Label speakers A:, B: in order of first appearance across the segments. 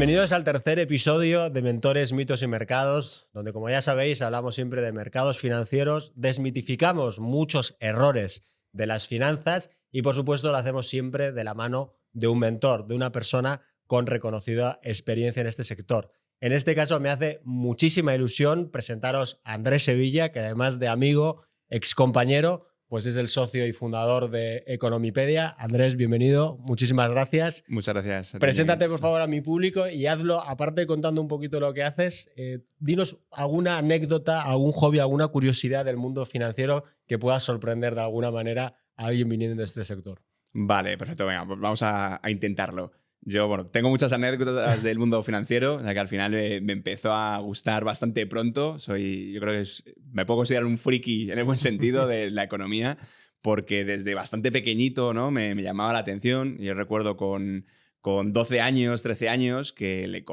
A: Bienvenidos al tercer episodio de Mentores, Mitos y Mercados, donde, como ya sabéis, hablamos siempre de mercados financieros, desmitificamos muchos errores de las finanzas y, por supuesto, lo hacemos siempre de la mano de un mentor, de una persona con reconocida experiencia en este sector. En este caso, me hace muchísima ilusión presentaros a Andrés Sevilla, que además de amigo, excompañero, pues es el socio y fundador de Economipedia. Andrés, bienvenido. Muchísimas gracias.
B: Muchas gracias.
A: Preséntate, por favor, a mi público y hazlo, aparte de contando un poquito lo que haces, dinos alguna anécdota, algún hobby, alguna curiosidad del mundo financiero que pueda sorprender de alguna manera a alguien viniendo de este sector.
B: Vale, perfecto. Venga, pues vamos a intentarlo. Yo, bueno, tengo muchas anécdotas del mundo financiero, o sea que al final me empezó a gustar bastante pronto. Yo creo que me puedo considerar un friki en el buen sentido de la economía, porque desde bastante pequeñito, ¿no? me llamaba la atención. Yo recuerdo con 12 años, 13 años, que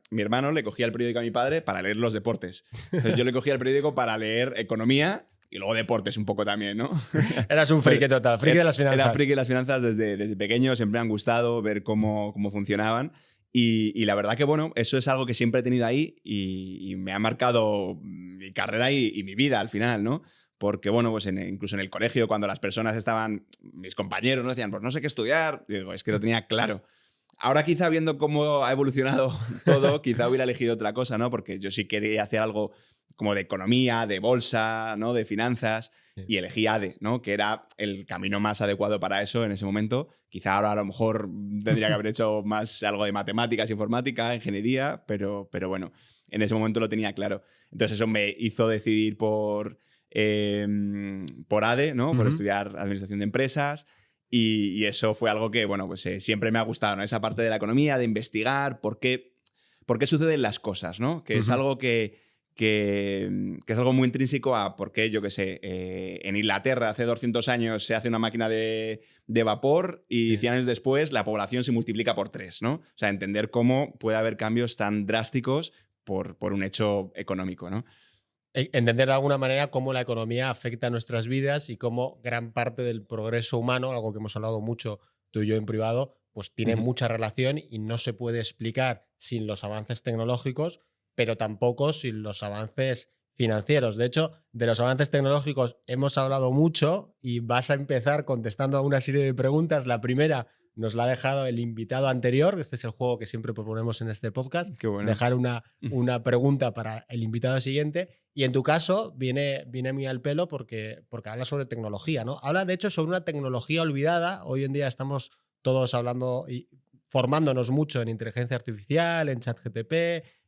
B: mi hermano le cogía el periódico a mi padre para leer los deportes. Entonces yo le cogía el periódico para leer economía y luego deportes un poco también, ¿no?
A: Eras un friki total, friki de las finanzas.
B: Era friki de las finanzas desde pequeño, siempre me han gustado ver cómo funcionaban. Y la verdad que, bueno, eso es algo que siempre he tenido ahí y me ha marcado mi carrera y mi vida al final, ¿no? Porque, bueno, pues incluso en el colegio, cuando las personas mis compañeros nos decían, pues no sé qué estudiar, digo, es que lo tenía claro. Ahora quizá viendo cómo ha evolucionado todo, quizá hubiera elegido otra cosa, ¿no? Porque yo sí quería hacer algo como de economía, de bolsa, ¿no? De finanzas, sí. Y elegí ADE, ¿no? Que era el camino más adecuado para eso en ese momento. Quizá ahora a lo mejor tendría que haber hecho más algo de matemáticas, informática, ingeniería, pero bueno, en ese momento lo tenía claro. Entonces eso me hizo decidir por ADE, ¿no? Por estudiar administración de empresas. Y eso fue algo que, bueno, pues siempre me ha gustado, ¿no? Esa parte de la economía, de investigar por qué suceden las cosas, ¿no? Que es algo que es algo muy intrínseco a por qué, yo qué sé, en Inglaterra hace 200 años se hace una máquina de vapor y 100 años después la población se multiplica por 3, ¿no? O sea, entender cómo puede haber cambios tan drásticos por un hecho económico, ¿no?
A: Entender de alguna manera cómo la economía afecta a nuestras vidas y cómo gran parte del progreso humano, algo que hemos hablado mucho tú y yo en privado, pues tiene mucha relación y no se puede explicar sin los avances tecnológicos, pero tampoco sin los avances financieros. De hecho, de los avances tecnológicos hemos hablado mucho y vas a empezar contestando a una serie de preguntas. La primera nos la ha dejado el invitado anterior. Este es el juego que siempre proponemos en este podcast.
B: Qué bueno.
A: Dejar una pregunta para el invitado siguiente. Y en tu caso viene muy al pelo porque habla sobre tecnología, ¿no? Habla, de hecho, sobre una tecnología olvidada. Hoy en día estamos todos hablando y formándonos mucho en inteligencia artificial, en ChatGPT,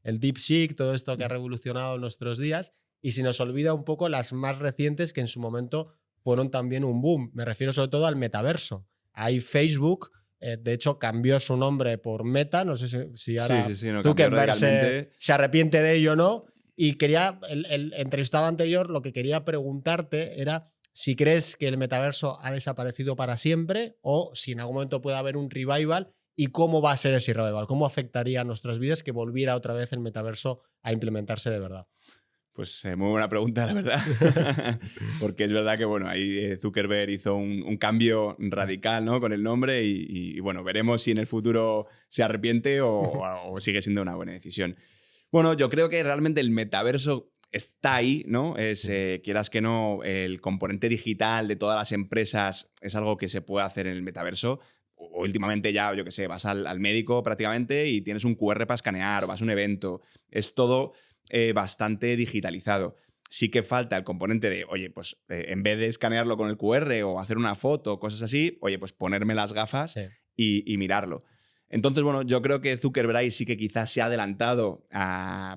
A: el DeepSeek, todo esto que ha revolucionado nuestros días. Y se nos olvida un poco las más recientes que en su momento fueron también un boom. Me refiero sobre todo al metaverso. Hay Facebook, de hecho cambió su nombre por Meta, no sé si ahora
B: no,
A: Zuckerberg se arrepiente de ello o no. Y el entrevistado anterior lo que quería preguntarte era si crees que el metaverso ha desaparecido para siempre o si en algún momento puede haber un revival y cómo va a ser ese revival, cómo afectaría a nuestras vidas que volviera otra vez el metaverso a implementarse de verdad.
B: Pues muy buena pregunta, la verdad. Porque es verdad que, bueno, ahí Zuckerberg hizo un cambio radical, ¿no? Con el nombre y bueno, veremos si en el futuro se arrepiente o sigue siendo una buena decisión. Bueno, yo creo que realmente el metaverso está ahí, ¿no? Quieras que no, el componente digital de todas las empresas es algo que se puede hacer en el metaverso. O últimamente ya, yo qué sé, vas al médico prácticamente y tienes un QR para escanear o vas a un evento. Es todo bastante digitalizado. Sí que falta el componente de, oye, pues en vez de escanearlo con el QR o hacer una foto o cosas así, oye, pues ponerme las gafas y mirarlo. Entonces, bueno, yo creo que Zuckerberg ahí sí que quizás se ha adelantado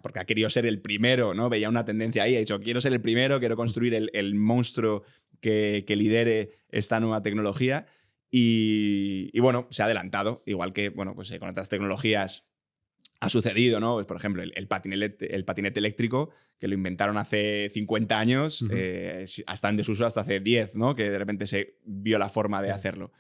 B: porque ha querido ser el primero, ¿no? Veía una tendencia ahí, ha dicho, quiero ser el primero, quiero construir el monstruo que lidere esta nueva tecnología y bueno, se ha adelantado, igual que, bueno, pues con otras tecnologías ha sucedido, ¿no? Pues, por ejemplo, el patinete eléctrico, que lo inventaron hace 50 años, está en desuso hasta hace 10, ¿no? Que de repente se vio la forma de hacerlo.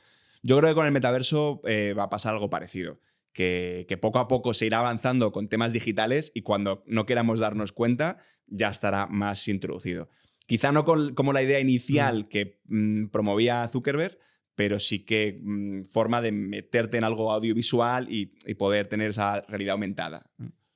B: Yo creo que con el metaverso va a pasar algo parecido, que poco a poco se irá avanzando con temas digitales y cuando no queramos darnos cuenta ya estará más introducido. Quizá no como la idea inicial que promovía Zuckerberg, pero sí que forma de meterte en algo audiovisual y poder tener esa realidad aumentada.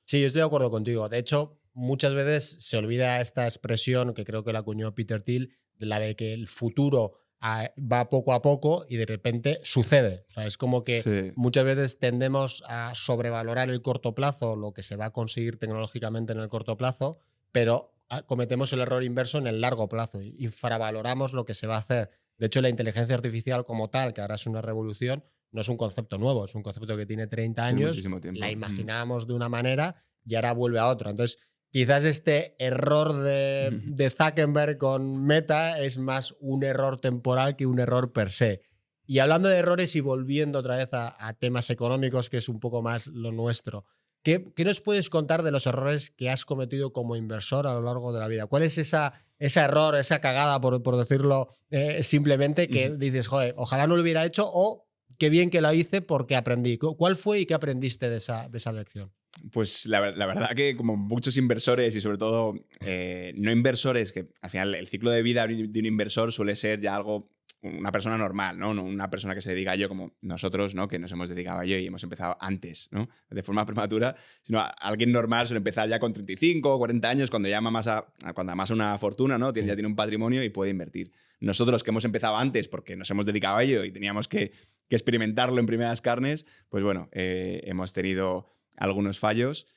A: Sí, yo estoy de acuerdo contigo. De hecho, muchas veces se olvida esta expresión que creo que la acuñó Peter Thiel, la de que el futuro va poco a poco y de repente sucede. O sea, es como que
B: Sí.
A: muchas veces tendemos a sobrevalorar el corto plazo, lo que se va a conseguir tecnológicamente en el corto plazo, pero cometemos el error inverso en el largo plazo. Infravaloramos lo que se va a hacer. De hecho, la inteligencia artificial como tal, que ahora es una revolución, no es un concepto nuevo, es un concepto que tiene 30
B: Tiene
A: años,
B: muchísimo tiempo.
A: la imaginábamos de una manera y ahora vuelve a otra. Entonces, quizás este error de Zuckerberg con Meta es más un error temporal que un error per se. Y hablando de errores y volviendo otra vez a temas económicos, que es un poco más lo nuestro, ¿qué nos puedes contar de los errores que has cometido como inversor a lo largo de la vida? ¿Cuál es ese error, esa cagada, por decirlo simplemente, que dices, joder, ojalá no lo hubiera hecho o qué bien que lo hice porque aprendí? ¿Cuál fue y qué aprendiste de esa lección?
B: Pues la verdad que como muchos inversores y sobre todo no inversores, que al final el ciclo de vida de un inversor suele ser ya algo, una persona normal, ¿no? No una persona que se dedica a ello como nosotros, ¿no? Que nos hemos dedicado a ello y hemos empezado antes, ¿no? De forma prematura, sino alguien normal suele empezar ya con 35 o 40 años cuando ya cuando amasa una fortuna, ¿no? Ya tiene un patrimonio y puede invertir. Nosotros que hemos empezado antes porque nos hemos dedicado a ello y teníamos que experimentarlo en primeras carnes, pues bueno, hemos tenido algunos fallos.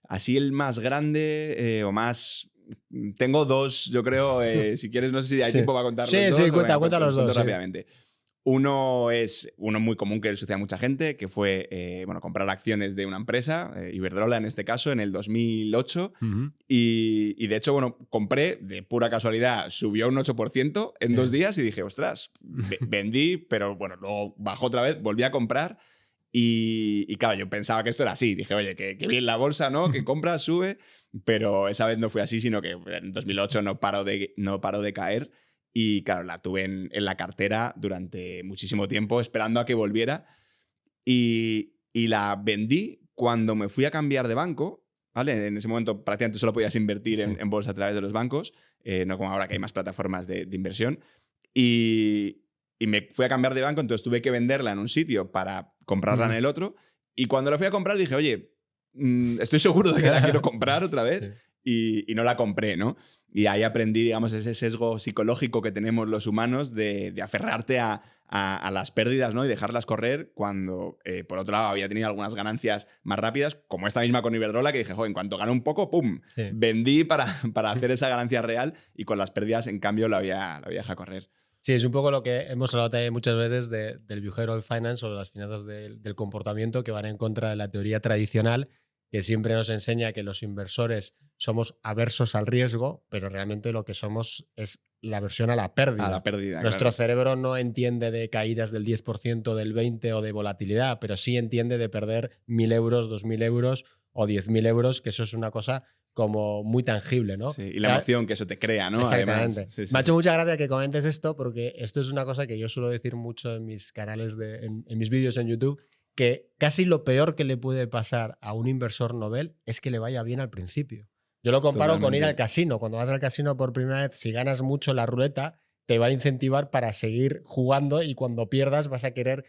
B: Así el más grande o más... Tengo dos, yo creo, si quieres, no sé si hay tiempo para contar los dos.
A: Sí, cuenta los dos.
B: Rápidamente. Uno es uno muy común que le sucede a mucha gente, que fue comprar acciones de una empresa, Iberdrola en este caso, en el 2008. Y de hecho, bueno, compré, de pura casualidad, subió un 8% en 2 días y dije, ostras, vendí, pero bueno, luego bajó otra vez, volví a comprar. Y claro, yo pensaba que esto era así. Dije, oye, que bien la bolsa, ¿no? Que compra, sube. Pero esa vez no fue así, sino que en 2008 no paró de caer. Y claro, la tuve en la cartera durante muchísimo tiempo, esperando a que volviera. Y la vendí cuando me fui a cambiar de banco, ¿vale? En ese momento prácticamente solo podías invertir en bolsa a través de los bancos, no como ahora que hay más plataformas de inversión. Y me fui a cambiar de banco, entonces tuve que venderla en un sitio para comprarla en el otro. Y cuando la fui a comprar dije, oye, estoy seguro de que la quiero comprar otra vez. Y no la compré, ¿no? Y ahí aprendí, digamos, ese sesgo psicológico que tenemos los humanos de aferrarte a las pérdidas, ¿no? Y dejarlas correr cuando, por otro lado, había tenido algunas ganancias más rápidas, como esta misma con Iberdrola, que dije, joder, en cuanto gané un poco, ¡pum! Sí. Vendí para hacer esa ganancia real y con las pérdidas, en cambio, la había dejado correr.
A: Sí, es un poco lo que hemos hablado también muchas veces del behavioral finance o de las finanzas del comportamiento que van en contra de la teoría tradicional, que siempre nos enseña que los inversores somos aversos al riesgo, pero realmente lo que somos es la aversión a la pérdida.
B: A la pérdida,
A: Nuestro cerebro no entiende de caídas del 10%, del 20% o de volatilidad, pero sí entiende de perder 1.000 euros, 2.000 euros o 10.000 euros, que eso es una cosa como muy tangible, ¿no?
B: Sí, y la emoción que eso te crea, ¿no?
A: Exactamente.
B: Además, sí.
A: Me ha hecho mucha gracia que comentes esto porque esto es una cosa que yo suelo decir mucho en mis canales, en mis vídeos en YouTube, que casi lo peor que le puede pasar a un inversor novel es que le vaya bien al principio. Yo lo comparo con ir al casino. Cuando vas al casino por primera vez, si ganas mucho la ruleta, te va a incentivar para seguir jugando y cuando pierdas vas a querer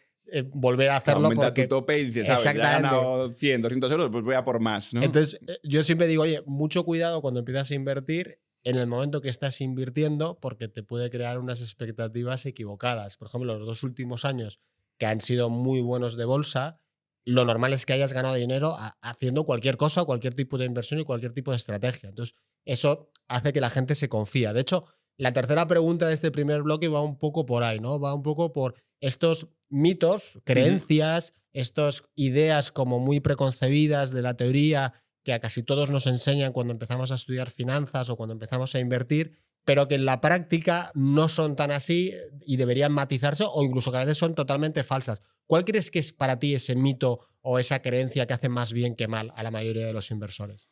A: volver a hacerlo.
B: Aumenta
A: porque
B: tu tope y dices, ¿sabes? Ya he ganado 100, 200 euros, pues voy a por más, ¿no?
A: Entonces, yo siempre digo, oye, mucho cuidado cuando empiezas a invertir en el momento que estás invirtiendo porque te puede crear unas expectativas equivocadas. Por ejemplo, los 2 últimos años que han sido muy buenos de bolsa, lo normal es que hayas ganado dinero haciendo cualquier cosa, cualquier tipo de inversión y cualquier tipo de estrategia. Entonces, eso hace que la gente se confía. De hecho, la tercera pregunta de este primer bloque va un poco por ahí, ¿no? Va un poco por estos mitos, creencias, estas ideas como muy preconcebidas de la teoría que a casi todos nos enseñan cuando empezamos a estudiar finanzas o cuando empezamos a invertir, pero que en la práctica no son tan así y deberían matizarse o incluso que a veces son totalmente falsas. ¿Cuál crees que es para ti ese mito o esa creencia que hace más bien que mal a la mayoría de los inversores?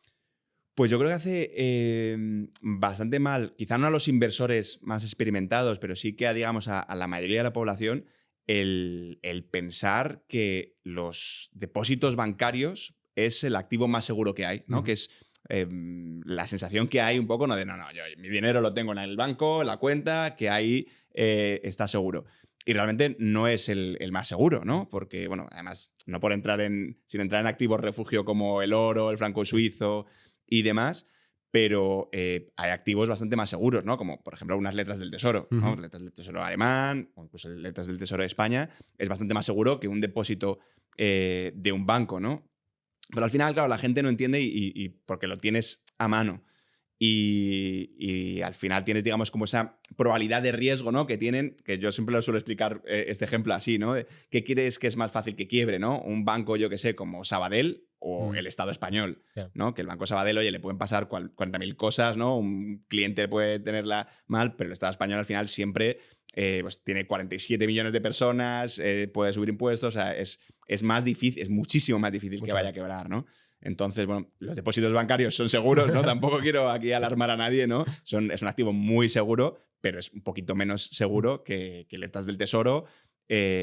B: Pues yo creo que hace bastante mal, quizá no a los inversores más experimentados, pero sí que digamos, a la mayoría de la población, el pensar que los depósitos bancarios es el activo más seguro que hay, ¿no? Que es la sensación que hay un poco, ¿no? Yo mi dinero lo tengo en el banco, en la cuenta, que ahí está seguro. y realmente no es el más seguro, ¿no? Porque, bueno, además, no por sin entrar en activos refugio como el oro, el franco suizo y demás, pero hay activos bastante más seguros, ¿no? Como, por ejemplo, unas letras del Tesoro, ¿no? Letras del Tesoro alemán o incluso letras del Tesoro de España, es bastante más seguro que un depósito de un banco, ¿no? Pero al final, claro, la gente no entiende y porque lo tienes a mano. Y al final tienes, digamos, como esa probabilidad de riesgo, ¿no? Que tienen, que yo siempre lo suelo explicar este ejemplo así, ¿no? ¿Qué crees que es más fácil que quiebre, ¿no? Un banco, yo que sé, como Sabadell o el Estado español, ¿no? Que el Banco Sabadell, oye, le pueden pasar 40.000 cosas, ¿no? Un cliente puede tenerla mal, pero el Estado español al final siempre pues tiene 47 millones de personas, puede subir impuestos, o sea, es más difícil, es muchísimo más difícil que vaya a quebrar, ¿no? Entonces, bueno, los depósitos bancarios son seguros, ¿no? Tampoco quiero aquí alarmar a nadie, ¿no? Es un activo muy seguro, pero es un poquito menos seguro que letras del Tesoro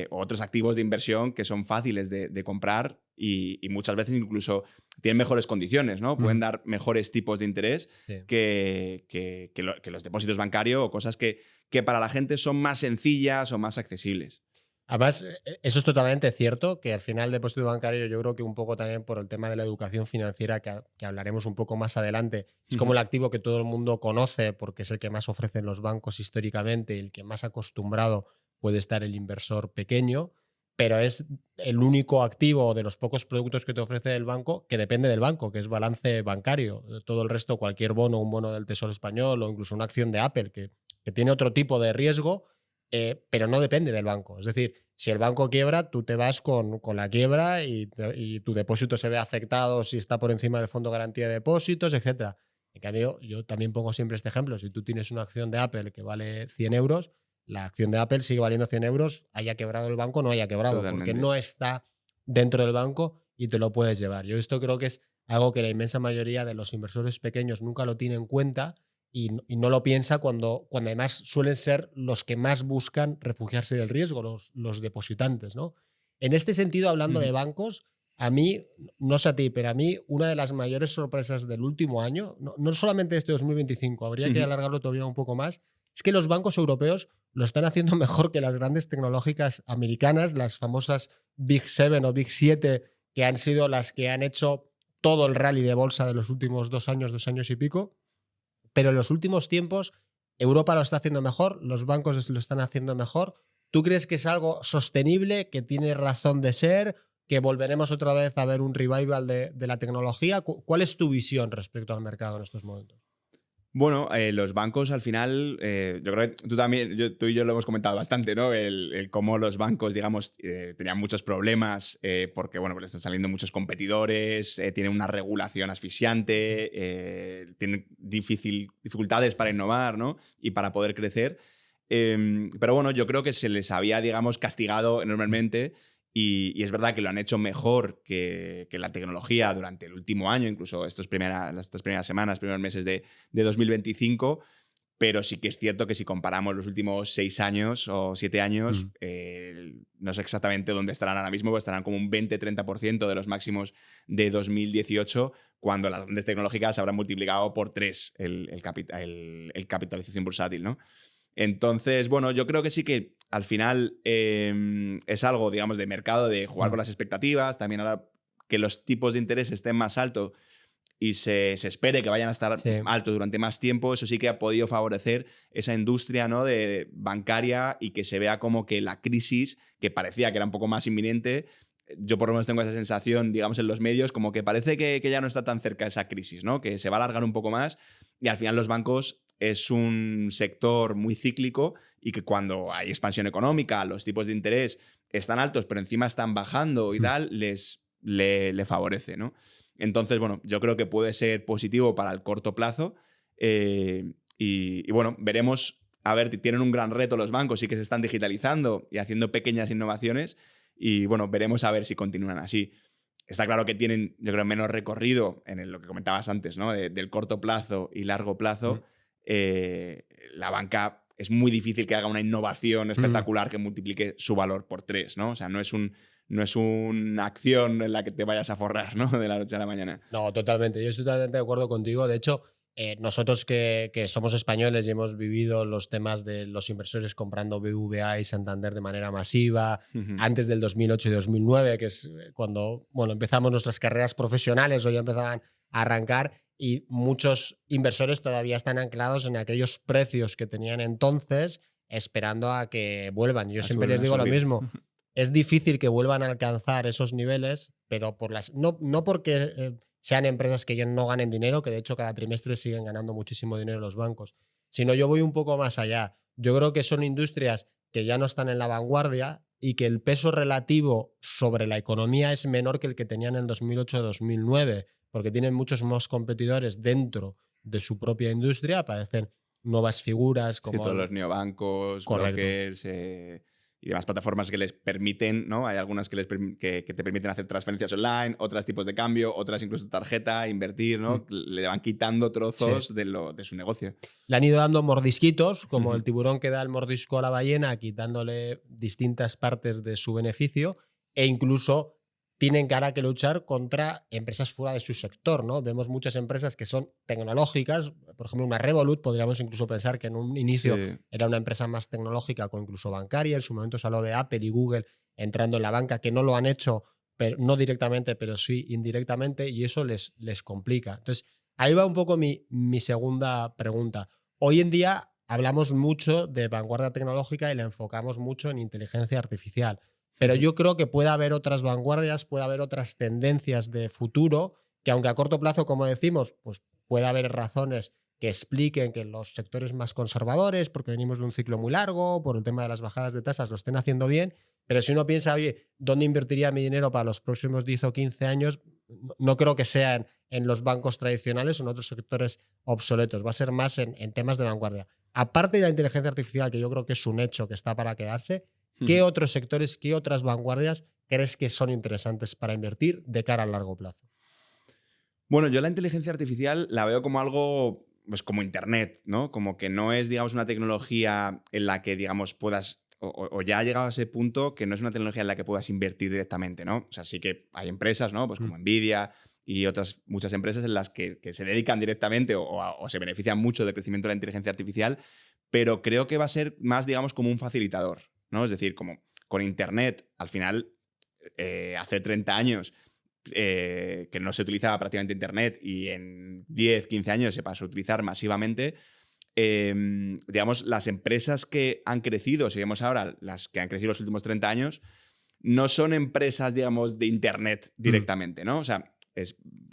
B: o otros activos de inversión que son fáciles de comprar y muchas veces incluso tienen mejores condiciones, ¿no? Pueden dar mejores tipos de interés que los depósitos bancarios o cosas que para la gente son más sencillas o más accesibles.
A: Además, eso es totalmente cierto, que al final el depósito bancario, yo creo que un poco también por el tema de la educación financiera, que hablaremos un poco más adelante, es como el activo que todo el mundo conoce porque es el que más ofrecen los bancos históricamente y el que más acostumbrado puede estar el inversor pequeño, pero es el único activo de los pocos productos que te ofrece el banco que depende del banco, que es balance bancario. Todo el resto, cualquier bono, un bono del Tesoro Español o incluso una acción de Apple que tiene otro tipo de riesgo, pero no depende del banco. Es decir, si el banco quiebra, tú te vas con la quiebra y tu depósito se ve afectado si está por encima del fondo de garantía de depósitos, etc. En cambio, yo también pongo siempre este ejemplo. Si tú tienes una acción de Apple que vale 100 euros, la acción de Apple sigue valiendo 100 euros, haya quebrado el banco o no haya quebrado,
B: Totalmente.
A: porque no está dentro del banco y te lo puedes llevar. Yo esto creo que es algo que la inmensa mayoría de los inversores pequeños nunca lo tiene en cuenta y no lo piensa cuando además suelen ser los que más buscan refugiarse del riesgo, los depositantes, ¿no? En este sentido, hablando de bancos, a mí, no sé a ti, pero a mí una de las mayores sorpresas del último año, no solamente este 2025, habría que alargarlo todavía un poco más, es que los bancos europeos lo están haciendo mejor que las grandes tecnológicas americanas, las famosas Big Seven o Big Siete, que han sido las que han hecho todo el rally de bolsa de los últimos 2 años y pico. Pero en los últimos tiempos Europa lo está haciendo mejor, los bancos lo están haciendo mejor. ¿Tú crees que es algo sostenible, que tiene razón de ser, que volveremos otra vez a ver un revival de la tecnología? ¿Cuál es tu visión respecto al mercado en estos momentos?
B: Bueno, los bancos al final, yo creo que tú también, tú y yo lo hemos comentado bastante, ¿no? El cómo los bancos, digamos, tenían muchos problemas porque, bueno, pues le están saliendo muchos competidores, tienen una regulación asfixiante, tienen dificultades para innovar, ¿no? Y para poder crecer. Pero bueno, yo creo que se les había, digamos, castigado enormemente. Y es verdad que lo han hecho mejor que la tecnología durante el último año, incluso estas primeras semanas, primeros meses de 2025, pero sí que es cierto que si comparamos los últimos 6 años o 7 años, no sé exactamente dónde estarán ahora mismo, pero estarán como un 20-30% de los máximos de 2018, cuando las grandes tecnológicas habrán multiplicado por 3 el capitalización bursátil, ¿no? Entonces, bueno, yo creo que sí que al final es algo, digamos, de mercado, de jugar con las expectativas. También ahora que los tipos de interés estén más altos y se espere que vayan a estar altos durante más tiempo, eso sí que ha podido favorecer esa industria, ¿no? de bancaria y que se vea como que la crisis, que parecía que era un poco más inminente, yo por lo menos tengo esa sensación, digamos, en los medios, como que parece que ya no está tan cerca esa crisis, ¿no? Que se va a alargar un poco más y al final los bancos es un sector muy cíclico y que cuando hay expansión económica, los tipos de interés están altos, pero encima están bajando y tal, le favorece, ¿no? Entonces, bueno, yo creo que puede ser positivo para el corto plazo y bueno, veremos. A ver, tienen un gran reto los bancos y que se están digitalizando y haciendo pequeñas innovaciones y bueno, veremos a ver si continúan así. Está claro que tienen, yo creo, menos recorrido en lo que comentabas antes, ¿no? Del corto plazo y largo plazo. La banca es muy difícil que haga una innovación espectacular que multiplique su valor por 3, ¿no? O sea, no es una acción en la que te vayas a forrar, ¿no? De la noche a la mañana.
A: No, totalmente. Yo estoy totalmente de acuerdo contigo. De hecho, nosotros que somos españoles y hemos vivido los temas de los inversores comprando BBVA y Santander de manera masiva, antes del 2008 y 2009, que es cuando empezamos nuestras carreras profesionales o ya empezaban a arrancar, y muchos inversores todavía están anclados en aquellos precios que tenían entonces, esperando a que vuelvan. Yo siempre les digo lo mismo. Es difícil que vuelvan a alcanzar esos niveles, pero no porque sean empresas que ya no ganen dinero, que de hecho cada trimestre siguen ganando muchísimo dinero los bancos, sino yo voy un poco más allá. Yo creo que son industrias que ya no están en la vanguardia y que el peso relativo sobre la economía es menor que el que tenían en 2008-2009, porque tienen muchos más competidores dentro de su propia industria, aparecen nuevas figuras como...
B: Sí, todos los neobancos, brokers y demás plataformas que les permiten, ¿no? Hay algunas que te permiten hacer transferencias online, otros tipos de cambio, otras incluso tarjeta, invertir, ¿no? Le van quitando trozos de su negocio.
A: Le han ido dando mordisquitos, como el tiburón que da el mordisco a la ballena, quitándole distintas partes de su beneficio, e incluso tienen que ahora que luchar contra empresas fuera de su sector, ¿no? Vemos muchas empresas que son tecnológicas, por ejemplo una Revolut, podríamos incluso pensar que en un inicio era una empresa más tecnológica o incluso bancaria, en su momento se habló de Apple y Google entrando en la banca, que no lo han hecho, pero, no directamente, pero sí indirectamente, y eso les complica. Entonces, ahí va un poco mi segunda pregunta. Hoy en día hablamos mucho de vanguardia tecnológica y la enfocamos mucho en inteligencia artificial. Pero yo creo que puede haber otras vanguardias, puede haber otras tendencias de futuro que, aunque a corto plazo, como decimos, pues puede haber razones que expliquen que los sectores más conservadores, porque venimos de un ciclo muy largo, por el tema de las bajadas de tasas, lo estén haciendo bien. Pero si uno piensa, oye, ¿dónde invertiría mi dinero para los próximos 10 o 15 años? No creo que sean en los bancos tradicionales o en otros sectores obsoletos. Va a ser más en temas de vanguardia. Aparte de la inteligencia artificial, que yo creo que es un hecho que está para quedarse, ¿qué otros sectores, qué otras vanguardias crees que son interesantes para invertir de cara a largo plazo?
B: Bueno, yo la inteligencia artificial la veo como algo, pues como Internet, ¿no? Como que no es, digamos, una tecnología en la que, digamos, puedas, o ya ha llegado a ese punto que no es una tecnología en la que puedas invertir directamente, ¿no? O sea, sí que hay empresas, ¿no? Pues como Nvidia y otras muchas empresas en las que se dedican directamente o se benefician mucho del crecimiento de la inteligencia artificial, pero creo que va a ser más, digamos, como un facilitador, ¿no? Es decir, como con Internet, al final, hace 30 años que no se utilizaba prácticamente Internet y en 10, 15 años se pasó a utilizar masivamente, digamos, las empresas que han crecido, si vemos ahora las que han crecido los últimos 30 años, no son empresas, digamos, de Internet directamente, ¿no? O sea,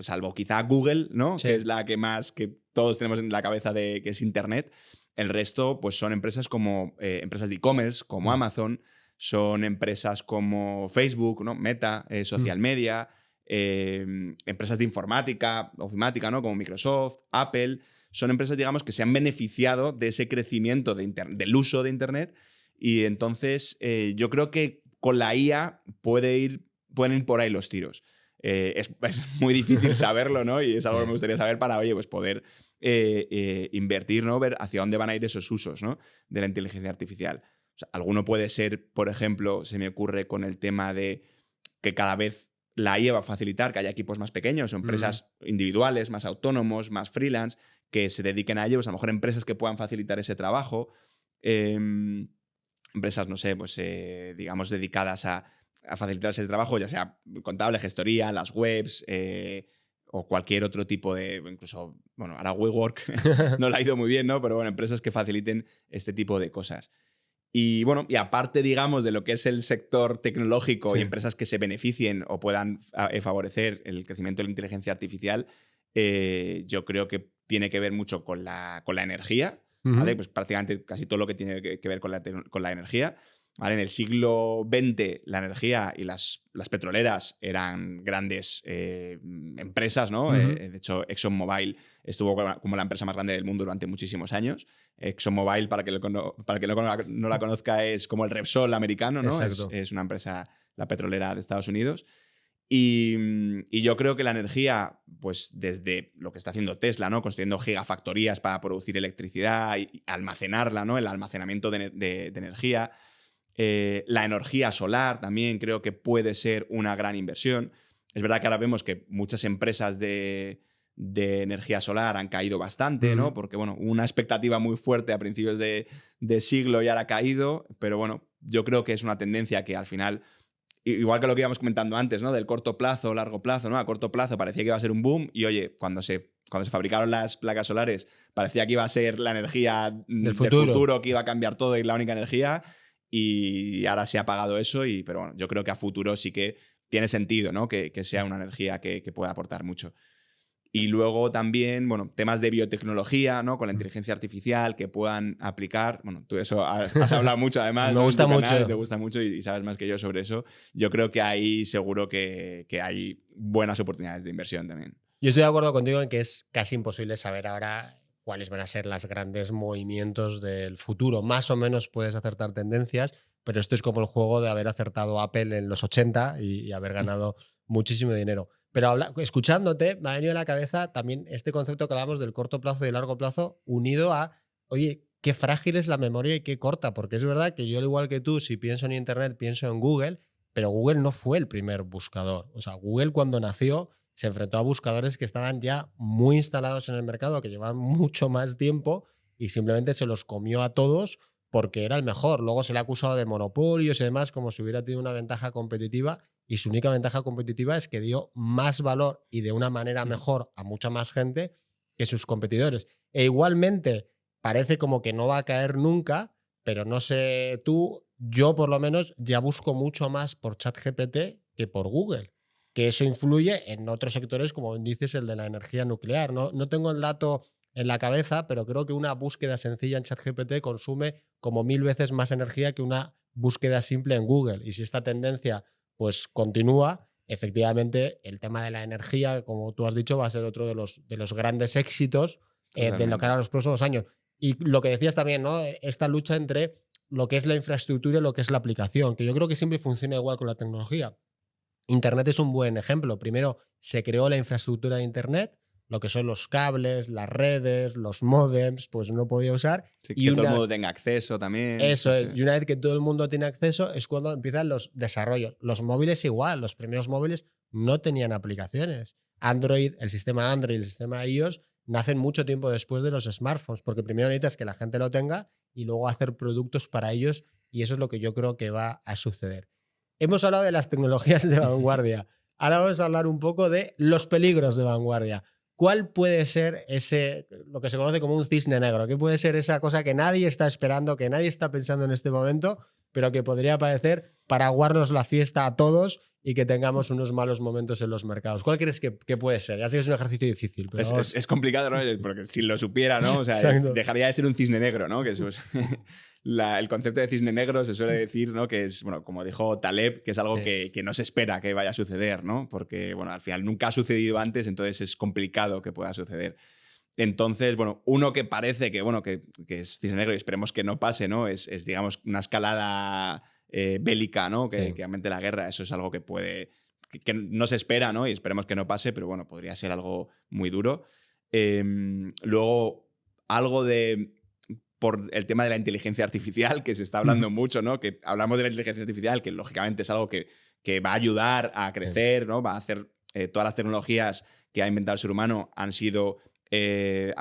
B: salvo quizá Google, ¿no? Sí. Que es la que más que todos tenemos en la cabeza de que es Internet. El resto, pues son empresas como empresas de e-commerce, como Amazon, son empresas como Facebook, ¿no? Meta, social media, empresas de informática, ofimática, ¿no? Como Microsoft, Apple. Son empresas, digamos, que se han beneficiado de ese crecimiento del uso de Internet, y entonces yo creo que con la IA pueden ir por ahí los tiros. Es muy difícil saberlo, ¿no? Y es algo que me gustaría saber para, oye, pues poder invertir, ¿no? Ver hacia dónde van a ir esos usos, ¿no? De la inteligencia artificial. O sea, alguno puede ser, por ejemplo, se me ocurre con el tema de que cada vez la IA va a facilitar que haya equipos más pequeños o empresas individuales, más autónomos, más freelance, que se dediquen a ello. Pues a lo mejor empresas que puedan facilitar ese trabajo. Empresas, no sé, pues digamos dedicadas a facilitar ese trabajo, ya sea contable, gestoría, las webs o cualquier otro tipo de, incluso, bueno, ahora WeWork no le ha ido muy bien, ¿no? Pero bueno, empresas que faciliten este tipo de cosas. Y bueno, y aparte, digamos, de lo que es el sector tecnológico y empresas que se beneficien o puedan favorecer el crecimiento de la inteligencia artificial, yo creo que tiene que ver mucho con la energía, ¿vale? Pues prácticamente casi todo lo que tiene que ver con la energía. ¿Vale? En el siglo XX la energía y las petroleras eran grandes empresas, ¿no? De hecho, ExxonMobil estuvo como la empresa más grande del mundo durante muchísimos años. ExxonMobil, para que no la conozca, es como el Repsol americano, ¿no? Es una empresa, la petrolera de Estados Unidos. Y yo creo que la energía, pues desde lo que está haciendo Tesla, ¿no? Construyendo gigafactorías para producir electricidad y almacenarla, ¿no? El almacenamiento de energía. La energía solar también creo que puede ser una gran inversión. Es verdad que ahora vemos que muchas empresas de de energía solar han caído bastante, ¿no? Porque, bueno, una expectativa muy fuerte a principios de siglo y ahora ha caído, pero bueno, yo creo que es una tendencia que al final, igual que lo que íbamos comentando antes, ¿no? Del corto plazo, largo plazo, ¿no? A corto plazo parecía que iba a ser un boom y, oye, cuando se fabricaron las placas solares parecía que iba a ser la energía del futuro que iba a cambiar todo y la única energía, y ahora se ha apagado eso, pero bueno, yo creo que a futuro sí que tiene sentido, ¿no? Que sea una energía que pueda aportar mucho. Y luego también, bueno, temas de biotecnología, ¿no? Con la inteligencia artificial que puedan aplicar. Bueno, tú eso has hablado mucho además.
A: Me gusta mucho.
B: Te gusta mucho y sabes más que yo sobre eso. Yo creo que ahí seguro que hay buenas oportunidades de inversión también.
A: Yo estoy de acuerdo contigo en que es casi imposible saber ahora cuáles van a ser los grandes movimientos del futuro. Más o menos puedes acertar tendencias, pero esto es como el juego de haber acertado Apple en los 80 y haber ganado muchísimo dinero. Pero escuchándote, me ha venido a la cabeza también este concepto que hablamos del corto plazo y el largo plazo, unido a, oye, qué frágil es la memoria y qué corta, porque es verdad que yo, al igual que tú, si pienso en Internet, pienso en Google, pero Google no fue el primer buscador. O sea, Google cuando nació se enfrentó a buscadores que estaban ya muy instalados en el mercado, que llevaban mucho más tiempo, y simplemente se los comió a todos porque era el mejor. Luego se le ha acusado de monopolios y demás, como si hubiera tenido una ventaja competitiva, y su única ventaja competitiva es que dio más valor y de una manera mejor a mucha más gente que sus competidores. E igualmente parece como que no va a caer nunca, pero no sé tú, yo por lo menos ya busco mucho más por ChatGPT que por Google, que eso influye en otros sectores, como dices, el de la energía nuclear. No tengo el dato en la cabeza, pero creo que una búsqueda sencilla en ChatGPT consume como 1000 veces más energía que una búsqueda simple en Google. Y si esta tendencia pues continúa, efectivamente el tema de la energía, como tú has dicho, va a ser otro de los grandes éxitos de lo que hará los próximos años. Y lo que decías también, ¿no? Esta lucha entre lo que es la infraestructura y lo que es la aplicación, que yo creo que siempre funciona igual con la tecnología. Internet es un buen ejemplo. Primero se creó la infraestructura de Internet, lo que son los cables, las redes, los módems, pues no podía usar.
B: Sí, que todo el mundo tenga acceso también.
A: Eso
B: sí,
A: es. Y una vez que todo el mundo tiene acceso es cuando empiezan los desarrollos. Los móviles igual. Los primeros móviles no tenían aplicaciones. Android, el sistema Android y el sistema iOS nacen mucho tiempo después de los smartphones, porque primero necesitas que la gente lo tenga y luego hacer productos para ellos, y eso es lo que yo creo que va a suceder. Hemos hablado de las tecnologías de vanguardia. Ahora vamos a hablar un poco de los peligros de vanguardia. ¿Cuál puede ser lo que se conoce como un cisne negro? ¿Qué puede ser esa cosa que nadie está esperando, que nadie está pensando en este momento, pero que podría aparecer para aguarnos la fiesta a todos y que tengamos unos malos momentos en los mercados? ¿Cuál crees que puede ser? Ya sé que es un ejercicio difícil, pero
B: es complicado, ¿no? Porque si lo supiera, ¿no? O sea, dejaría de ser un cisne negro, ¿no? Que eso es el concepto de cisne negro se suele decir, ¿no? Que es, bueno, como dijo Taleb, que es algo que no se espera que vaya a suceder, ¿no? Porque, bueno, al final nunca ha sucedido antes, entonces es complicado que pueda suceder. Entonces, bueno, uno que parece que, bueno, que es cisne negro y esperemos que no pase, ¿no? Es digamos, una escalada bélica, ¿no? Que aumente la guerra. Eso es algo que puede, que no se espera, ¿no? Y esperemos que no pase, pero bueno, podría ser algo muy duro. Luego, algo por el tema de la inteligencia artificial, que se está hablando mucho, ¿no? Que hablamos de la inteligencia artificial, que lógicamente es algo que va a ayudar a crecer, ¿no? Va a hacer todas las tecnologías que ha inventado el ser humano han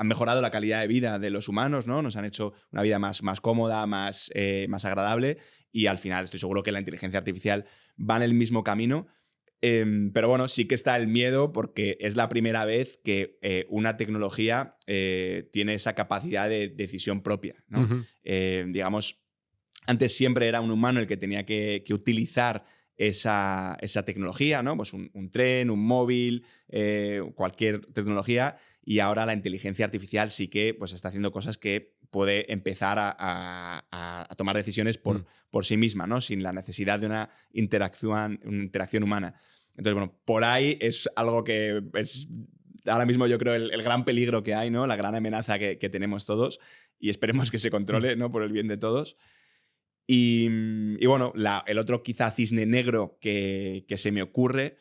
B: mejorado la calidad de vida de los humanos, ¿no? Nos han hecho una vida más cómoda, más agradable, y al final estoy seguro que la inteligencia artificial va en el mismo camino. Pero bueno, sí que está el miedo porque es la primera vez que una tecnología tiene esa capacidad de decisión propia, ¿no? Digamos, antes siempre era un humano el que tenía que utilizar esa tecnología, ¿no? Pues un tren, un móvil, cualquier tecnología, y ahora la inteligencia artificial sí que pues, está haciendo cosas que puede empezar a tomar decisiones por sí misma, ¿no? Sin la necesidad de una interacción humana. Entonces, bueno, por ahí es algo que es ahora mismo yo creo el gran peligro que hay, ¿no? La gran amenaza que tenemos todos, y esperemos que se controle, ¿no? Por el bien de todos. Y bueno, el otro quizá cisne negro que se me ocurre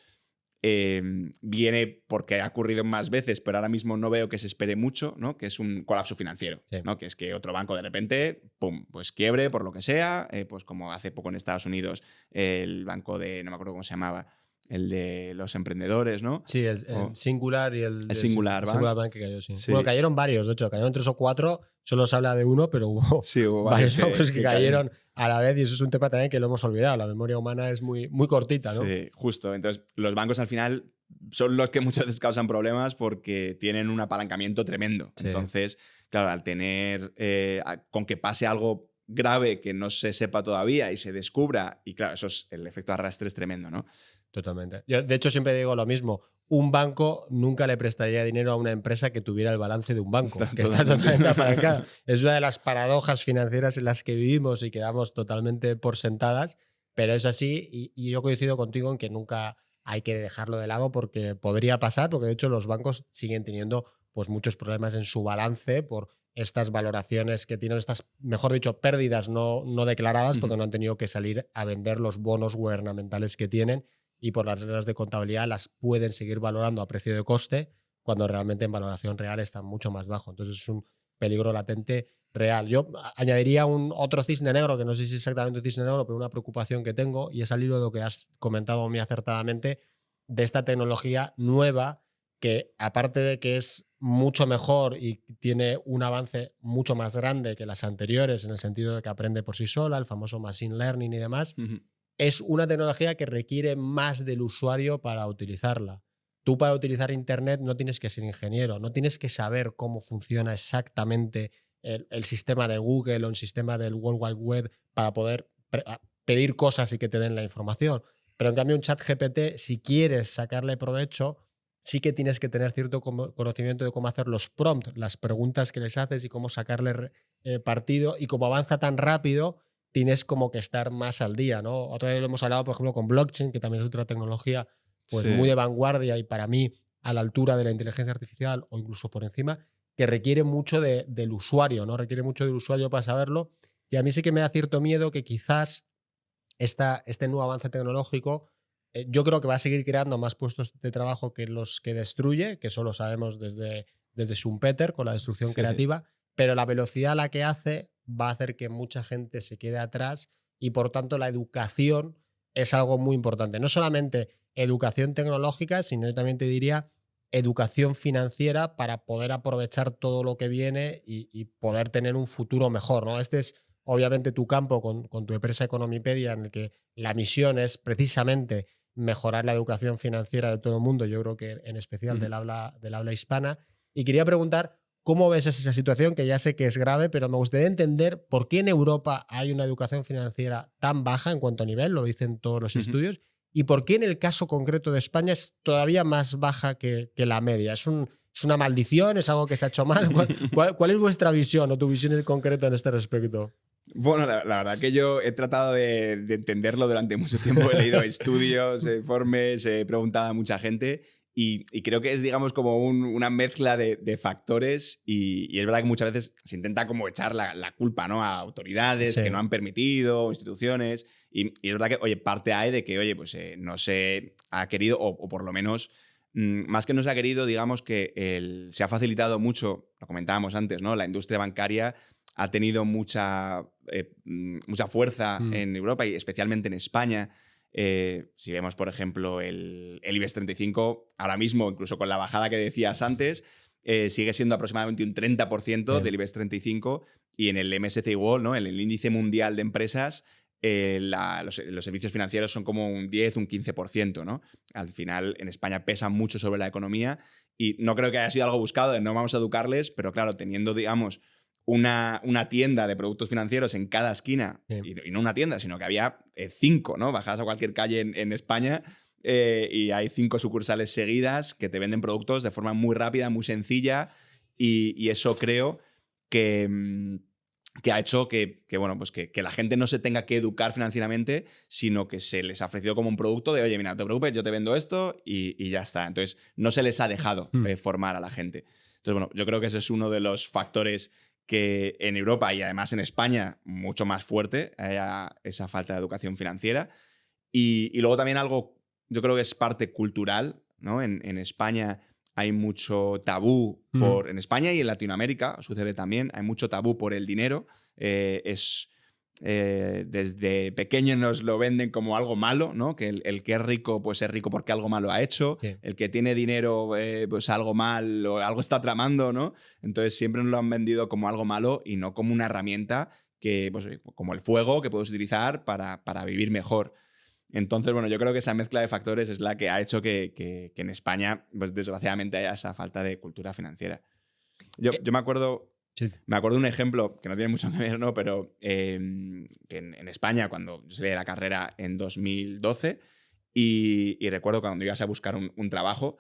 B: viene porque ha ocurrido más veces, pero ahora mismo no veo que se espere mucho, ¿no? Que es un colapso financiero, ¿no? Que es que otro banco de repente, pum, pues quiebre por lo que sea, pues como hace poco en Estados Unidos el banco no me acuerdo cómo se llamaba, el de los emprendedores, ¿no?
A: Sí, el Singular y el
B: Singular Bank.
A: Singular Bank que cayó, sí.
B: Sí.
A: Bueno, cayeron varios, de hecho, cayeron 3 o 4. Solo se habla de uno, pero hubo,
B: Hubo
A: varios bancos que
B: cayeron
A: cayeron a la vez y eso es un tema también que lo hemos olvidado. La memoria humana es muy, muy cortita, ¿no?
B: Sí, justo. Entonces, los bancos al final son los que muchas veces causan problemas porque tienen un apalancamiento tremendo.
A: Sí.
B: Entonces, claro, al tener, con que pase algo grave que no se sepa todavía y se descubra, y claro, eso es el efecto arrastre es tremendo, ¿no?
A: Totalmente. Yo, de hecho, siempre digo lo mismo. Un banco nunca le prestaría dinero a una empresa que tuviera el balance de un banco, que está totalmente apalancada. Es una de las paradojas financieras en las que vivimos y quedamos totalmente por sentadas, pero es así y yo coincido contigo en que nunca hay que dejarlo de lado porque podría pasar, porque de hecho los bancos siguen teniendo pues, muchos problemas en su balance por estas valoraciones que tienen, estas, mejor dicho, pérdidas no declaradas porque no han tenido que salir a vender los bonos gubernamentales que tienen y por las reglas de contabilidad las pueden seguir valorando a precio de coste cuando realmente en valoración real están mucho más bajo. Entonces es un peligro latente real. Yo añadiría otro cisne negro, que no sé si es exactamente un cisne negro, pero una preocupación que tengo, y es al hilo de lo que has comentado muy acertadamente, de esta tecnología nueva que, aparte de que es mucho mejor y tiene un avance mucho más grande que las anteriores, en el sentido de que aprende por sí sola, el famoso machine learning y demás, es una tecnología que requiere más del usuario para utilizarla. Tú para utilizar Internet no tienes que ser ingeniero, no tienes que saber cómo funciona exactamente el sistema de Google o el sistema del World Wide Web para poder pedir cosas y que te den la información. Pero en cambio un chat GPT, si quieres sacarle provecho, sí que tienes que tener cierto conocimiento de cómo hacer los prompts, las preguntas que les haces y cómo sacarle partido. Y como avanza tan rápido, tienes como que estar más al día, ¿no? Otra vez lo hemos hablado, por ejemplo, con blockchain, que también es otra tecnología pues muy de vanguardia y para mí a la altura de la inteligencia artificial o incluso por encima, que requiere mucho del usuario, ¿no? Requiere mucho del usuario para saberlo. Y a mí sí que me da cierto miedo que quizás este nuevo avance tecnológico yo creo que va a seguir creando más puestos de trabajo que los que destruye, que eso lo sabemos desde Schumpeter con la destrucción creativa, pero la velocidad a la que hace va a hacer que mucha gente se quede atrás y por tanto la educación es algo muy importante. No solamente educación tecnológica, sino yo también te diría educación financiera para poder aprovechar todo lo que viene y poder tener un futuro mejor, ¿no? Este es obviamente tu campo con tu empresa Economipedia, en el que la misión es precisamente mejorar la educación financiera de todo el mundo, yo creo que en especial del habla hispana. Y quería preguntar, ¿cómo ves esa situación? Que ya sé que es grave, pero me gustaría entender por qué en Europa hay una educación financiera tan baja en cuanto a nivel, lo dicen todos los estudios, y por qué en el caso concreto de España es todavía más baja que la media. ¿Es una maldición? ¿Es algo que se ha hecho mal? ¿Cuál es vuestra visión o tu visión en concreto en este respecto?
B: Bueno, la verdad que yo he tratado de entenderlo durante mucho tiempo. He leído estudios, informes, he preguntado a mucha gente y creo que es, digamos, como una mezcla de factores y es verdad que muchas veces se intenta como echar la culpa, ¿no? A autoridades que no han permitido, instituciones y es verdad que, oye, parte hay de que, oye, pues no se ha querido o por lo menos más que no se ha querido, digamos que se ha facilitado mucho, lo comentábamos antes, ¿no? La industria bancaria ha tenido mucha fuerza en Europa y especialmente en España. Si vemos, por ejemplo, el IBEX 35, ahora mismo, incluso con la bajada que decías antes, sigue siendo aproximadamente un 30% del IBEX 35 y en el MSCI World, ¿no? En el índice mundial de empresas, los servicios financieros son como un 10, un 15%, ¿no? Al final, en España pesan mucho sobre la economía y no creo que haya sido algo buscado, no vamos a educarles, pero claro, teniendo, digamos, una tienda de productos financieros en cada esquina, y no una tienda, sino que había 5, ¿no? Bajadas a cualquier calle en España y hay 5 sucursales seguidas que te venden productos de forma muy rápida, muy sencilla y eso creo que ha hecho bueno, pues que la gente no se tenga que educar financieramente, sino que se les ha ofrecido como un producto de, oye, mira, no te preocupes, yo te vendo esto y ya está. Entonces, no se les ha dejado formar a la gente. Entonces, bueno, yo creo que ese es uno de los factores que en Europa y además en España mucho más fuerte haya esa falta de educación financiera. Y luego también algo, yo creo que es parte cultural, ¿no? En España hay mucho tabú en España y en Latinoamérica sucede también, hay mucho tabú por el dinero. Es desde pequeños nos lo venden como algo malo, ¿no? Que el que es rico, pues es rico porque algo malo ha hecho.
A: Sí.
B: El que tiene dinero, pues algo mal o algo está tramando, ¿no? Entonces siempre nos lo han vendido como algo malo y no como una herramienta que, pues, como el fuego que puedes utilizar para vivir mejor. Entonces, bueno, yo creo que esa mezcla de factores es la que ha hecho que en España, pues desgraciadamente, haya esa falta de cultura financiera. Yo me acuerdo...
A: Sí.
B: Me acuerdo de un ejemplo que no tiene mucho que ver, ¿no? Pero que en España, cuando yo salí de la carrera en 2012, y recuerdo cuando ibas a buscar un trabajo,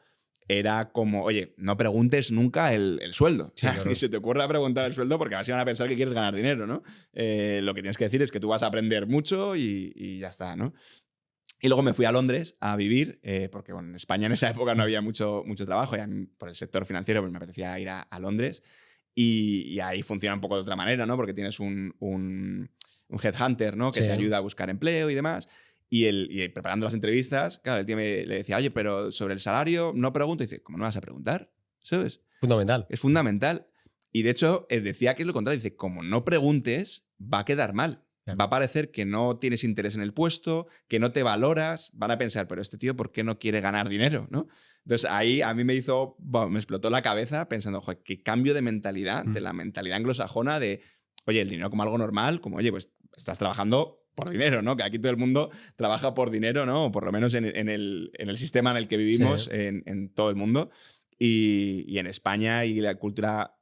B: era como, oye, no preguntes nunca el sueldo.
A: Sí, claro.
B: Ni se te ocurra preguntar el sueldo porque así van a pensar que quieres ganar dinero, ¿no? Lo que tienes que decir es que tú vas a aprender mucho y ya está, ¿no? Y luego me fui a Londres a vivir, porque bueno, en España en esa época no había mucho trabajo, y a mí, por el sector financiero pues me apetecía ir a Londres. Y ahí funciona un poco de otra manera, ¿no? Porque tienes un headhunter, ¿no? Que
A: Sí.
B: te ayuda a buscar empleo y demás. Y preparando las entrevistas, claro, el tío le decía, oye, pero sobre el salario no pregunto. Y dice, ¿cómo no vas a preguntar? ¿Sabes?
A: Fundamental.
B: Es fundamental. Y de hecho, decía que es lo contrario. Dice, como no preguntes, va a quedar mal.
A: Claro.
B: Va a parecer que no tienes interés en el puesto, que no te valoras. Van a pensar, pero este tío, ¿por qué no quiere ganar dinero? ¿No? Entonces ahí a mí me explotó la cabeza pensando, joder, qué cambio de mentalidad, de la mentalidad anglosajona de, oye, el dinero como algo normal, como, oye, pues estás trabajando por dinero, ¿no? Que aquí todo el mundo trabaja por dinero, ¿no? O por lo menos en el sistema en el que vivimos,
A: Sí.
B: en todo el mundo. Y en España y la cultura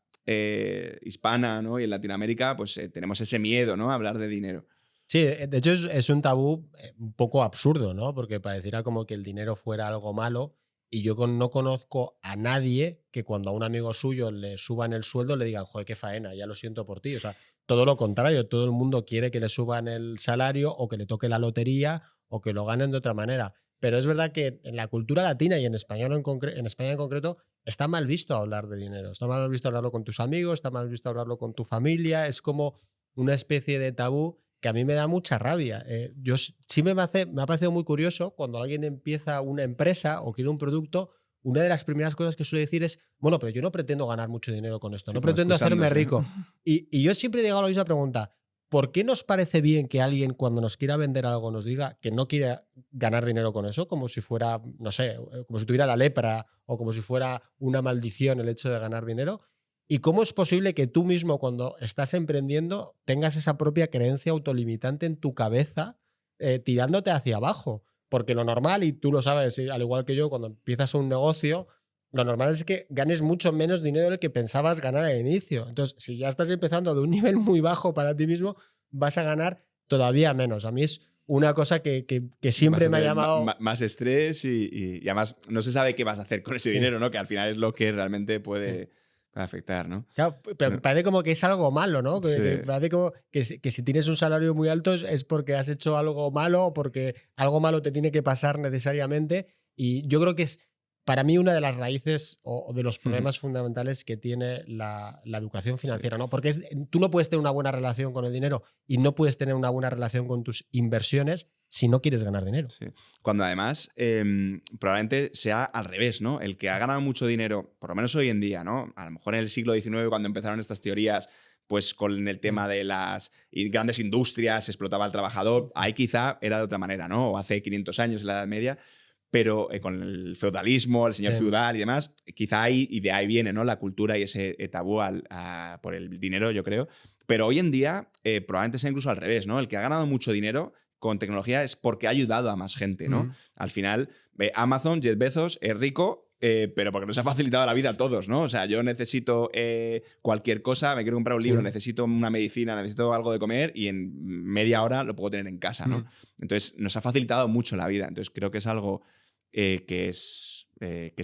B: hispana, ¿no? Y en Latinoamérica, pues tenemos ese miedo, ¿no? A hablar de dinero.
A: Sí, de hecho es un tabú un poco absurdo, ¿no? Porque pareciera como que el dinero fuera algo malo y yo no conozco a nadie que cuando a un amigo suyo le suban el sueldo le digan, joder, qué faena, ya lo siento por ti. O sea, todo lo contrario, todo el mundo quiere que le suban el salario o que le toque la lotería o que lo ganen de otra manera. Pero es verdad que en la cultura latina y en español en España en concreto está mal visto hablar de dinero. Está mal visto hablarlo con tus amigos, está mal visto hablarlo con tu familia. Es como una especie de tabú que a mí me da mucha rabia. Sí me ha parecido muy curioso cuando alguien empieza una empresa o quiere un producto, una de las primeras cosas que suele decir es, bueno, pero yo no pretendo ganar mucho dinero con esto,
B: Sí,
A: no
B: como
A: pretendo hacerme
B: excusándose,
A: rico.
B: ¿no?
A: Y yo siempre digo la misma pregunta, ¿por qué nos parece bien que alguien cuando nos quiera vender algo nos diga que no quiere ganar dinero con eso? Como si fuera, no sé, como si tuviera la lepra o como si fuera una maldición el hecho de ganar dinero. ¿Y cómo es posible que tú mismo, cuando estás emprendiendo, tengas esa propia creencia autolimitante en tu cabeza tirándote hacia abajo? Porque lo normal, y tú lo sabes, al igual que yo, cuando empiezas un negocio, lo normal es que ganes mucho menos dinero del que pensabas ganar al inicio. Entonces, si ya estás empezando de un nivel muy bajo para ti mismo, vas a ganar todavía menos. A mí es una cosa que siempre
B: Vas a
A: me ha
B: tener
A: llamado...
B: más estrés y además no se sabe qué vas a hacer con ese
A: Sí.
B: dinero, ¿no? Que al final es lo que realmente puede afectar, ¿no?
A: Claro, pero parece como que es algo malo, ¿no?
B: Sí.
A: Que parece como que si tienes un salario muy alto es porque has hecho algo malo o porque algo malo te tiene que pasar necesariamente. Y yo creo que es para mí una de las raíces o de los problemas fundamentales que tiene la educación financiera, ¿no? Porque tú no puedes tener una buena relación con el dinero y no puedes tener una buena relación con tus inversiones si no quieres ganar dinero.
B: Sí. Cuando además probablemente sea al revés, ¿no? El que ha ganado mucho dinero, por lo menos hoy en día, ¿no? A lo mejor en el siglo XIX, cuando empezaron estas teorías, pues con el tema de las grandes industrias, se explotaba al trabajador, ahí quizá era de otra manera, ¿no? O hace 500 años, en la Edad Media, pero con el feudalismo, el señor feudal y demás, quizá ahí, y de ahí viene, ¿no? La cultura y ese tabú por el dinero, yo creo. Pero hoy en día probablemente sea incluso al revés, ¿no? El que ha ganado mucho dinero con tecnología es porque ha ayudado a más gente, ¿no? Al final, Amazon, Jeff Bezos es rico, pero porque nos ha facilitado la vida a todos, ¿no? O sea, yo necesito cualquier cosa, me quiero comprar un libro, necesito una medicina, necesito algo de comer y en media hora lo puedo tener en casa, ¿no? Entonces, nos ha facilitado mucho la vida. Entonces, creo que es algo que es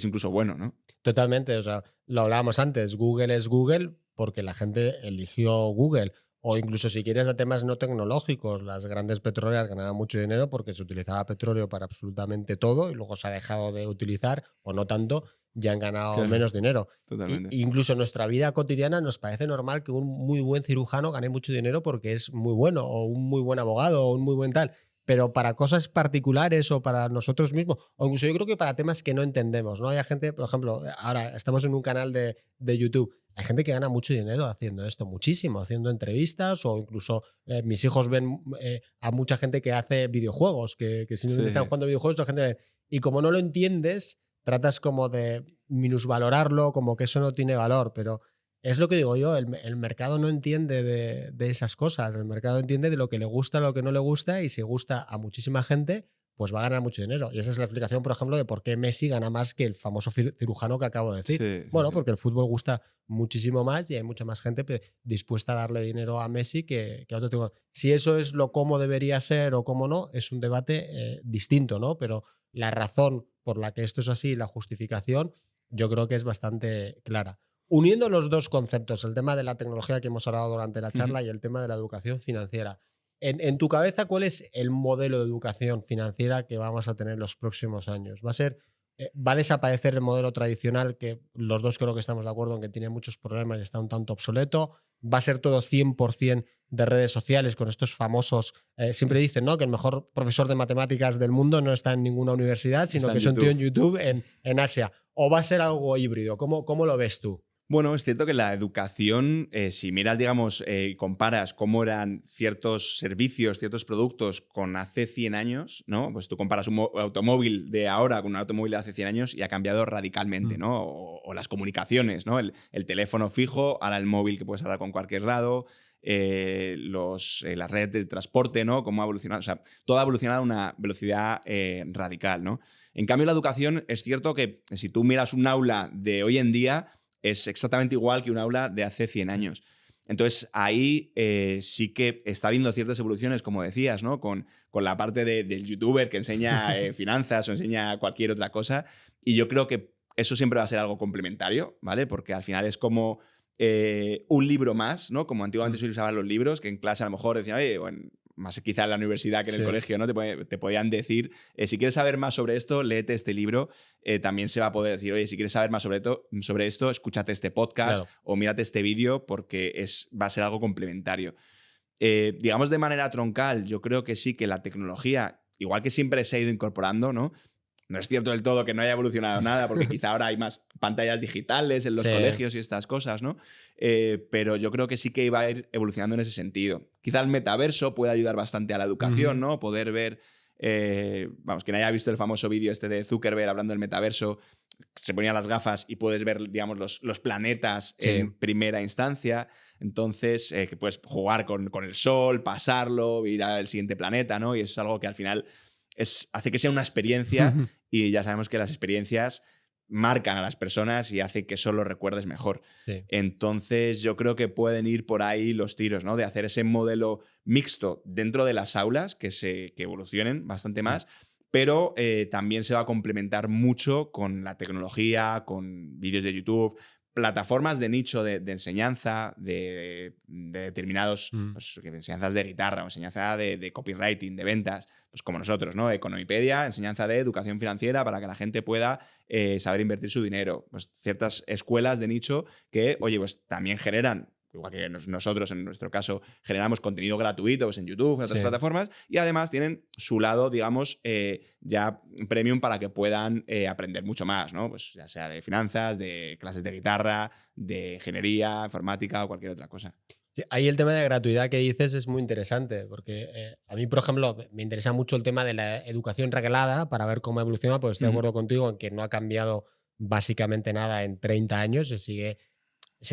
B: incluso bueno, ¿no?
A: Totalmente, o sea, lo hablábamos antes, Google es Google porque la gente eligió Google. O incluso si quieres a temas no tecnológicos, las grandes petroleras ganaban mucho dinero porque se utilizaba petróleo para absolutamente todo y luego se ha dejado de utilizar, o no tanto, ya han ganado menos dinero.
B: Totalmente.
A: Incluso en nuestra vida cotidiana nos parece normal que un muy buen cirujano gane mucho dinero porque es muy bueno, o un muy buen abogado, o un muy buen tal. pero para cosas particulares o para nosotros mismos, o incluso yo creo que para temas que no entendemos, ¿no? Hay gente, por ejemplo, ahora estamos en un canal de YouTube, hay gente que gana mucho dinero haciendo esto, muchísimo, haciendo entrevistas o incluso mis hijos ven a mucha gente que hace videojuegos, que simplemente están jugando videojuegos, la gente ve, y como no lo entiendes, tratas como de minusvalorarlo, como que eso no tiene valor, pero es lo que digo yo, el mercado no entiende de esas cosas, el mercado entiende de lo que le gusta, lo que no le gusta, y si gusta a muchísima gente, pues va a ganar mucho dinero. Y esa es la explicación, por ejemplo, de por qué Messi gana más que el famoso cirujano que acabo de decir.
B: Sí,
A: Bueno,
B: sí.
A: porque el fútbol gusta muchísimo más y hay mucha más gente dispuesta a darle dinero a Messi que a otro tipo. Si eso es lo cómo debería ser o cómo no, es un debate distinto, ¿no? Pero la razón por la que esto es así, la justificación, yo creo que es bastante clara. Uniendo los dos conceptos, el tema de la tecnología que hemos hablado durante la charla y el tema de la educación financiera, en tu cabeza, ¿cuál es el modelo de educación financiera que vamos a tener en los próximos años? ¿Va a desaparecer el modelo tradicional, que los dos creo que estamos de acuerdo en que tiene muchos problemas y está un tanto obsoleto? ¿Va a ser todo 100% de redes sociales con estos famosos? Siempre dicen, ¿no?, que el mejor profesor de matemáticas del mundo no está en ninguna universidad, sino
B: Está
A: que
B: en
A: es un tío en
B: YouTube.
A: YouTube en Asia. ¿O va a ser algo híbrido? ¿Cómo lo ves tú?
B: Bueno, es cierto que la educación, si miras, digamos, comparas cómo eran ciertos servicios, ciertos productos con hace 100 años, ¿no? Pues tú comparas un automóvil de ahora con un automóvil de hace 100 años y ha cambiado radicalmente, ¿no? O las comunicaciones, ¿no? El teléfono fijo, ahora el móvil que puedes hablar con cualquier lado, las redes de transporte, ¿no? Cómo ha evolucionado. O sea, todo ha evolucionado a una velocidad radical, ¿no? En cambio, la educación es cierto que si tú miras un aula de hoy en día, es exactamente igual que un aula de hace 100 años. Entonces, ahí sí que está habiendo ciertas evoluciones, como decías, ¿no? Con la parte del youtuber que enseña finanzas o enseña cualquier otra cosa. Y yo creo que eso siempre va a ser algo complementario, ¿vale? Porque al final es como un libro más, ¿no? Como antiguamente se usaban los libros, que en clase a lo mejor decían, oye, bueno, más quizá en la universidad que en el colegio, ¿no? Te podían decir, si quieres saber más sobre esto, léete este libro. También se va a poder decir, oye, si quieres saber más sobre esto, escúchate este podcast o mírate este vídeo, porque va a ser algo complementario. Digamos de manera troncal, yo creo que sí que la tecnología, igual que siempre se ha ido incorporando, ¿no? No es cierto del todo que no haya evolucionado nada, porque quizá ahora hay más pantallas digitales en los colegios y estas cosas, ¿no? Pero yo creo que sí que iba a ir evolucionando en ese sentido. Quizá el metaverso puede ayudar bastante a la educación, ¿no? Poder ver, vamos, quien haya visto el famoso vídeo este de Zuckerberg hablando del metaverso, se ponían las gafas y puedes ver, digamos, los planetas en primera instancia. Entonces, que puedes jugar con el sol, pasarlo, ir al siguiente planeta, ¿no? Y eso es algo que al final hace que sea una experiencia y ya sabemos que las experiencias marcan a las personas y hace que eso lo recuerdes mejor.
A: Sí.
B: Entonces yo creo que pueden ir por ahí los tiros, ¿no? De hacer ese modelo mixto dentro de las aulas que evolucionen bastante más, pero también se va a complementar mucho con la tecnología, con vídeos de YouTube, plataformas de nicho de enseñanza de determinados, pues, enseñanzas de guitarra o enseñanza de copywriting, de ventas, pues como nosotros, ¿no? Economipedia, enseñanza de educación financiera para que la gente pueda saber invertir su dinero. Pues ciertas escuelas de nicho que, oye, pues también generan, igual que nosotros en nuestro caso generamos contenido gratuito pues en YouTube, en otras plataformas, y además tienen su lado, digamos, ya premium para que puedan aprender mucho más, ¿no? Pues ya sea de finanzas, de clases de guitarra, de ingeniería, informática o cualquier otra cosa.
A: Sí, ahí el tema de gratuidad que dices es muy interesante, porque a mí, por ejemplo, me interesa mucho el tema de la educación reglada para ver cómo evoluciona, pues estoy de acuerdo contigo en que no ha cambiado básicamente nada en 30 años, se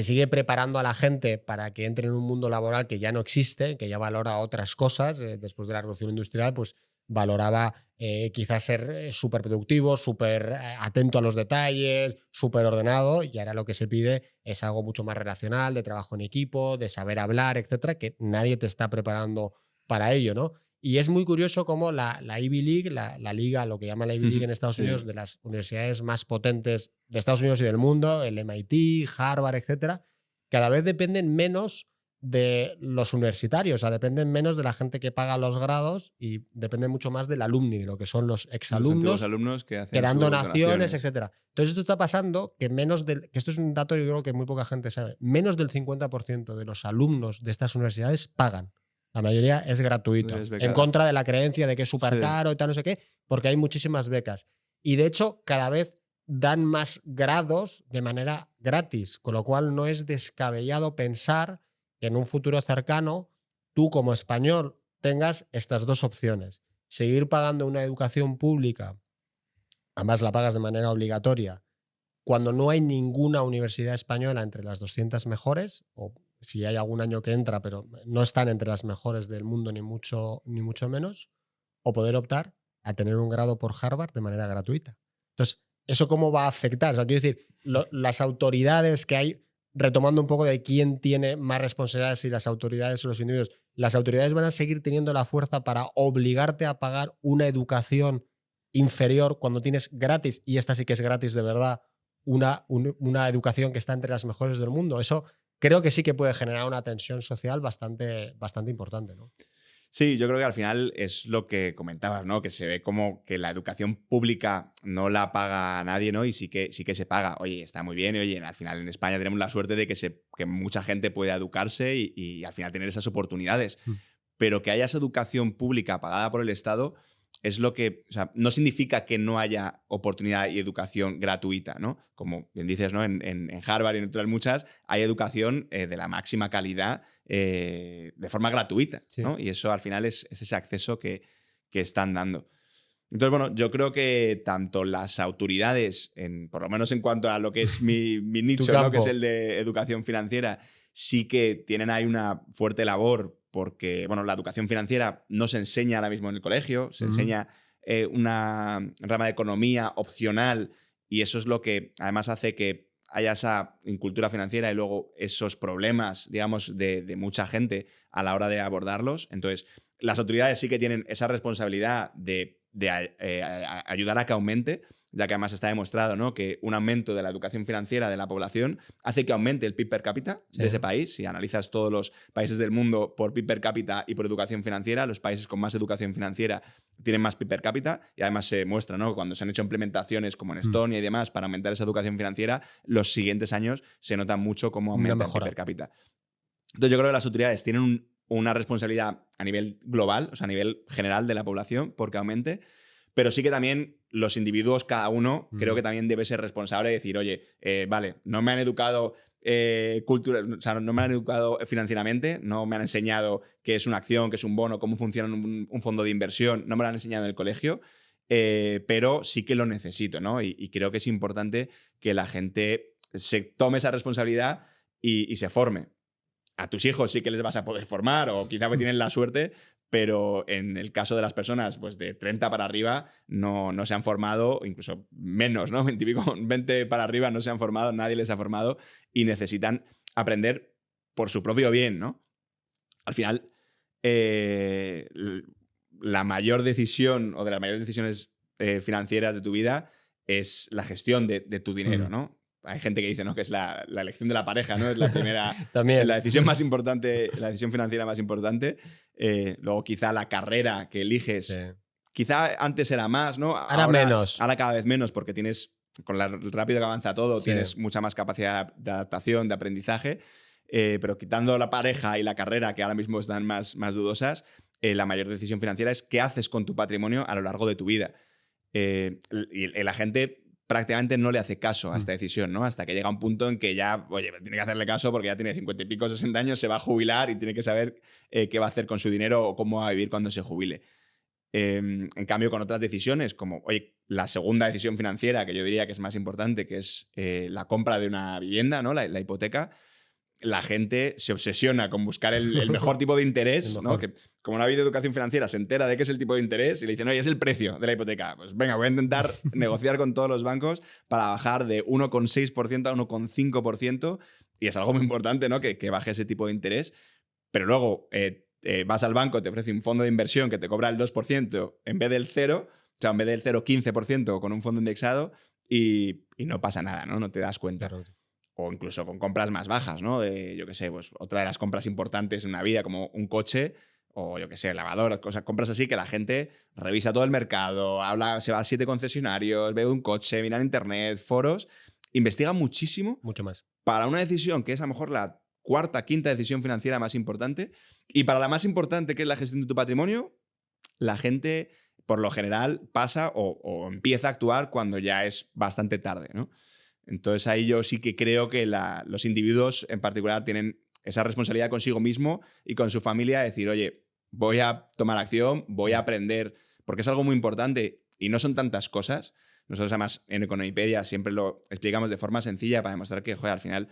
A: sigue preparando a la gente para que entre en un mundo laboral que ya no existe, que ya valora otras cosas. Después de la revolución industrial, pues valoraba quizás ser súper productivo, súper atento a los detalles, súper ordenado, y ahora lo que se pide es algo mucho más relacional, de trabajo en equipo, de saber hablar, etcétera, que nadie te está preparando para ello, ¿no? Y es muy curioso cómo la Ivy League, la liga, lo que llama la Ivy League en Estados Unidos, de las universidades más potentes de Estados Unidos y del mundo, el MIT, Harvard, etcétera, cada vez dependen menos de los universitarios, o sea, dependen menos de la gente que paga los grados y dependen mucho más del alumni, de lo que son los exalumnos,
B: los alumnos que
A: dan
B: hacen
A: donaciones, etcétera. Entonces esto está pasando que que esto es un dato yo creo que muy poca gente sabe, menos del 50% de los alumnos de estas universidades pagan. La mayoría es gratuito.
B: Es
A: En
B: becada.
A: contra de la creencia de que es súper
B: Sí.
A: caro y tal, no sé qué, porque hay muchísimas becas. Y de hecho, cada vez dan más grados de manera gratis, con lo cual no es descabellado pensar que en un futuro cercano tú como español tengas estas dos opciones. Seguir pagando una educación pública, además la pagas de manera obligatoria, cuando no hay ninguna universidad española entre las 200 mejores, o si hay algún año que entra, pero no están entre las mejores del mundo ni mucho menos, o poder optar a tener un grado por Harvard de manera gratuita. Entonces, ¿eso cómo va a afectar? O sea, quiero decir, las autoridades que hay, retomando un poco de quién tiene más responsabilidades, si las autoridades o los individuos, las autoridades van a seguir teniendo la fuerza para obligarte a pagar una educación inferior cuando tienes gratis, y esta sí que es gratis de verdad, una educación que está entre las mejores del mundo. Eso creo que sí que puede generar una tensión social bastante, bastante importante, ¿no?
B: Sí, yo creo que al final es lo que comentabas, ¿no? Que se ve como que la educación pública no la paga nadie, ¿no? Y sí que se paga. Oye, está muy bien. Y oye, al final en España tenemos la suerte de que mucha gente puede educarse y al final tener esas oportunidades.
A: Mm.
B: Pero que haya esa educación pública pagada por el Estado es lo que, o sea, no significa que no haya oportunidad y educación gratuita, ¿no? Como bien dices, ¿no? En Harvard y en otras muchas hay educación de la máxima calidad de forma gratuita,
A: Sí.
B: ¿no? Y eso al final es ese acceso que están dando. Entonces, bueno, yo creo que tanto las autoridades, por lo menos en cuanto a lo que es mi nicho, ¿no? Que es el de educación financiera, sí que tienen ahí una fuerte labor porque, bueno, la educación financiera no se enseña ahora mismo en el colegio, se enseña una rama de economía opcional y eso es lo que además hace que haya esa incultura financiera y luego esos problemas, digamos, de mucha gente a la hora de abordarlos. Entonces, las autoridades sí que tienen esa responsabilidad de ayudar a que aumente, ya que además está demostrado, ¿no? Que un aumento de la educación financiera de la población hace que aumente el PIB per cápita de ese país. Si analizas todos los países del mundo por PIB per cápita y por educación financiera, los países con más educación financiera tienen más PIB per cápita y además se muestra, ¿no? Cuando se han hecho implementaciones como en Estonia y demás para aumentar esa educación financiera, los siguientes años se nota mucho cómo aumenta el PIB per cápita. Entonces yo creo que las autoridades tienen una responsabilidad a nivel global, o sea, a nivel general de la población, porque aumente, pero sí que también los individuos, cada uno, creo que también debe ser responsable de decir, oye, vale, no me han educado o sea, no me han educado financieramente, no me han enseñado qué es una acción, qué es un bono, cómo funciona un fondo de inversión, no me lo han enseñado en el colegio, pero sí que lo necesito, ¿no? Y creo que es importante que la gente se tome esa responsabilidad y se forme. A tus hijos sí que les vas a poder formar o quizá tienen la suerte, pero en el caso de las personas pues de 30 para arriba no se han formado, incluso menos, ¿no? 20 para arriba no se han formado, nadie les ha formado y necesitan aprender por su propio bien, ¿no? Al final, la mayor decisión o de las mayores decisiones financieras de tu vida es la gestión de tu dinero, ¿no? Hay gente que dice, ¿no? Que es la elección de la pareja, ¿no? Es la primera,
A: También.
B: la decisión más importante, la decisión financiera más importante. Luego quizá la carrera que eliges,
A: Sí.
B: quizá antes era más, ¿no?
A: Ahora menos.
B: Ahora cada vez menos porque tienes, con lo rápido que avanza todo,
A: Sí.
B: tienes mucha más capacidad de adaptación, de aprendizaje, pero quitando la pareja y la carrera, que ahora mismo están más dudosas, la mayor decisión financiera es qué haces con tu patrimonio a lo largo de tu vida. Y la gente prácticamente no le hace caso a esta decisión, ¿no? Hasta que llega un punto en que ya, oye, tiene que hacerle caso porque ya tiene 50 y pico, 60 años, se va a jubilar y tiene que saber qué va a hacer con su dinero o cómo va a vivir cuando se jubile. En cambio, con otras decisiones, como, oye, la segunda decisión financiera, que yo diría que es más importante, que es la compra de una vivienda, ¿no? La hipoteca, la gente se obsesiona con buscar el mejor tipo de interés, ¿no? Que como no ha habido educación financiera, se entera de qué es el tipo de interés y le dicen, oye, es el precio de la hipoteca. Pues venga, voy a intentar negociar con todos los bancos para bajar de 1,6% a 1,5%, y es algo muy importante, ¿no? Que baje ese tipo de interés. Pero luego vas al banco, te ofrece un fondo de inversión que te cobra el 2% en vez del 0%, o sea, en vez del 0,15% con un fondo indexado y no pasa nada, ¿no? No te das cuenta.
A: Claro.
B: O incluso con compras más bajas, ¿no? De, yo qué sé, pues otra de las compras importantes en una vida, como un coche o, yo qué sé, lavadora, cosas, compras así que la gente revisa todo el mercado, habla, se va a 7 concesionarios, ve un coche, mira en internet, foros, investiga muchísimo.
A: Mucho más.
B: Para una decisión que es a lo mejor la cuarta, quinta decisión financiera más importante, Y para la más importante, que es la gestión de tu patrimonio, la gente, por lo general, pasa o empieza a actuar cuando ya es bastante tarde, ¿no? Entonces ahí yo sí que creo que los individuos en particular tienen esa responsabilidad consigo mismo y con su familia de decir, oye, voy a tomar acción, voy a aprender, porque es algo muy importante y no son tantas cosas. Nosotros además en Economipedia siempre lo explicamos de forma sencilla para demostrar que, joder, al final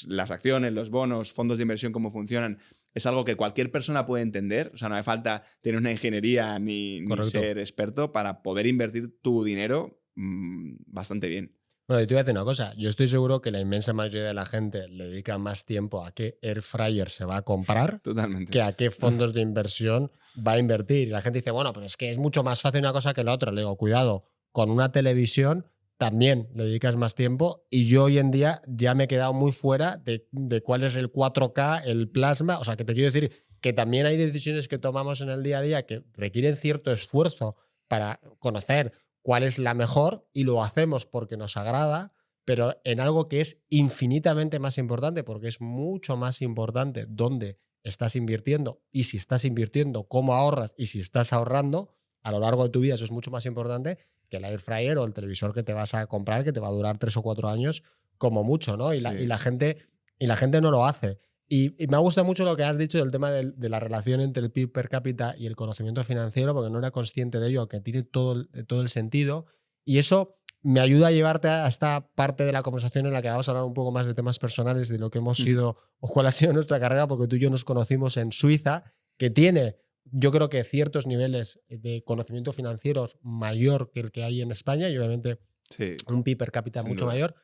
B: las acciones, los bonos, fondos de inversión, cómo funcionan, es algo que cualquier persona puede entender. O sea, no hace falta tener una ingeniería ni ser experto para poder invertir tu dinero bastante bien.
A: Bueno, y te voy a decir una cosa. Yo estoy seguro que la inmensa mayoría de la gente le dedica más tiempo a qué air fryer se va a comprar
B: Totalmente.
A: que a qué fondos de inversión va a invertir. Y la gente dice, bueno, pero es que es mucho más fácil una cosa que la otra. Le digo, cuidado, con una televisión también le dedicas más tiempo y yo hoy en día ya me he quedado muy fuera de cuál es el 4K, el plasma. O sea, que te quiero decir que también hay decisiones que tomamos en el día a día que requieren cierto esfuerzo para conocer cuál es la mejor y lo hacemos porque nos agrada, pero en algo que es infinitamente más importante, porque es mucho más importante dónde estás invirtiendo y si estás invirtiendo, cómo ahorras y si estás ahorrando a lo largo de tu vida. Eso es mucho más importante que el air fryer o el televisor que te vas a comprar, que te va a durar 3 o 4 años como mucho, ¿no? Y,
B: Sí.
A: la gente no lo hace. Y me ha gustado mucho lo que has dicho del tema de la relación entre el PIB per cápita y el conocimiento financiero, porque no era consciente de ello, que tiene todo el sentido. Y eso me ayuda a llevarte a esta parte de la conversación en la que vamos a hablar un poco más de temas personales, de lo que hemos sido o cuál ha sido nuestra carrera, porque tú y yo nos conocimos en Suiza, que tiene, yo creo que ciertos niveles de conocimiento financiero mayor que el que hay en España y obviamente
B: sí,
A: un PIB per cápita mucho
B: duda.
A: mayor.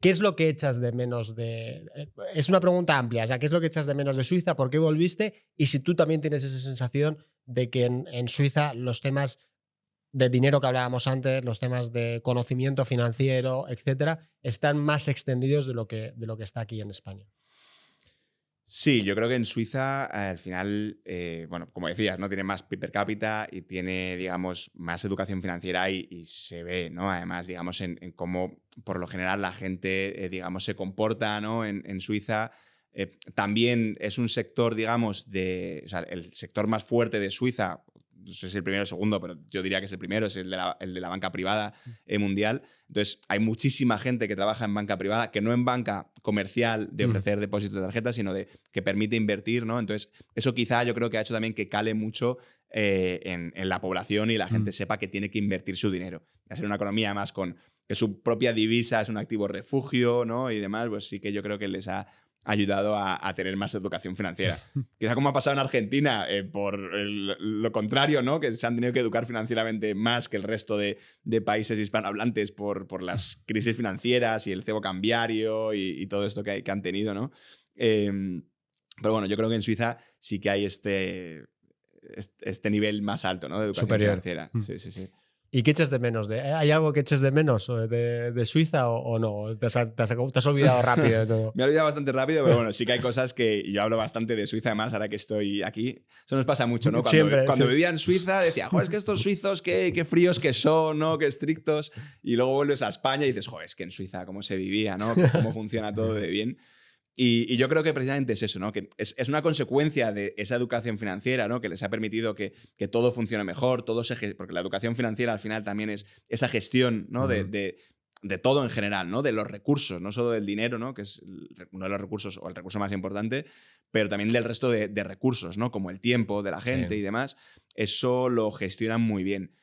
A: ¿Qué es lo que echas de menos de...? Es una pregunta amplia, o sea, ¿qué es lo que echas de menos de Suiza? ¿Por qué volviste? Y si tú también tienes esa sensación de que en Suiza los temas de dinero que hablábamos antes, los temas de conocimiento financiero, etcétera, están más extendidos de lo que está aquí en España.
B: Sí, yo creo que en Suiza al final, bueno, como decías, ¿no? Tiene más PIB per cápita y tiene, digamos, más educación financiera y se ve, ¿no? Además, digamos, en cómo por lo general la gente, digamos, se comporta, ¿no? En Suiza. También es un sector, digamos, o sea, el sector más fuerte de Suiza, no sé si es el primero o el segundo, pero yo diría que es el primero, es el de la banca privada mundial. Entonces, hay muchísima gente que trabaja en banca privada, que no en banca comercial de ofrecer depósitos de tarjeta, sino que permite invertir, ¿no? Entonces, eso quizá yo creo que ha hecho también que cale mucho en la población y la gente sepa que tiene que invertir su dinero. Y ser una economía más con que su propia divisa es un activo refugio, ¿no? Y demás, pues sí que yo creo que les ha ayudado a tener más educación financiera. Quizá como ha pasado en Argentina, por lo contrario, ¿no? Que se han tenido que educar financieramente más que el resto de países hispanohablantes por las crisis financieras y el cebo cambiario y todo esto que han tenido, ¿no? Pero bueno, yo creo que en Suiza sí que hay este nivel más alto, ¿no? De educación
A: Superior.
B: financiera. Sí, sí, sí.
A: ¿Y qué echas de menos? ¿Hay algo que eches de menos de Suiza o no? ¿Te has olvidado rápido de todo?
B: Me he olvidado bastante rápido, pero bueno, sí que hay cosas que yo hablo bastante de Suiza, además, ahora que estoy aquí. Eso nos pasa mucho, ¿no? Cuando vivía en Suiza decía, joder, es que estos suizos, qué fríos que son, ¿no? Qué estrictos. Y luego vuelves a España y dices, joder, es que en Suiza cómo se vivía, ¿no? Cómo funciona todo de bien. Y yo creo que precisamente es eso, ¿no? Que es una consecuencia de esa educación financiera, ¿no? Que les ha permitido que todo funcione mejor, porque la educación financiera al final también es esa gestión, ¿no? De todo en general, ¿no? De los recursos, no solo del dinero, ¿no? Que es uno de los recursos o el recurso más importante, pero también del resto de recursos, ¿no? Como el tiempo de la gente y demás. Eso lo gestionan muy bien.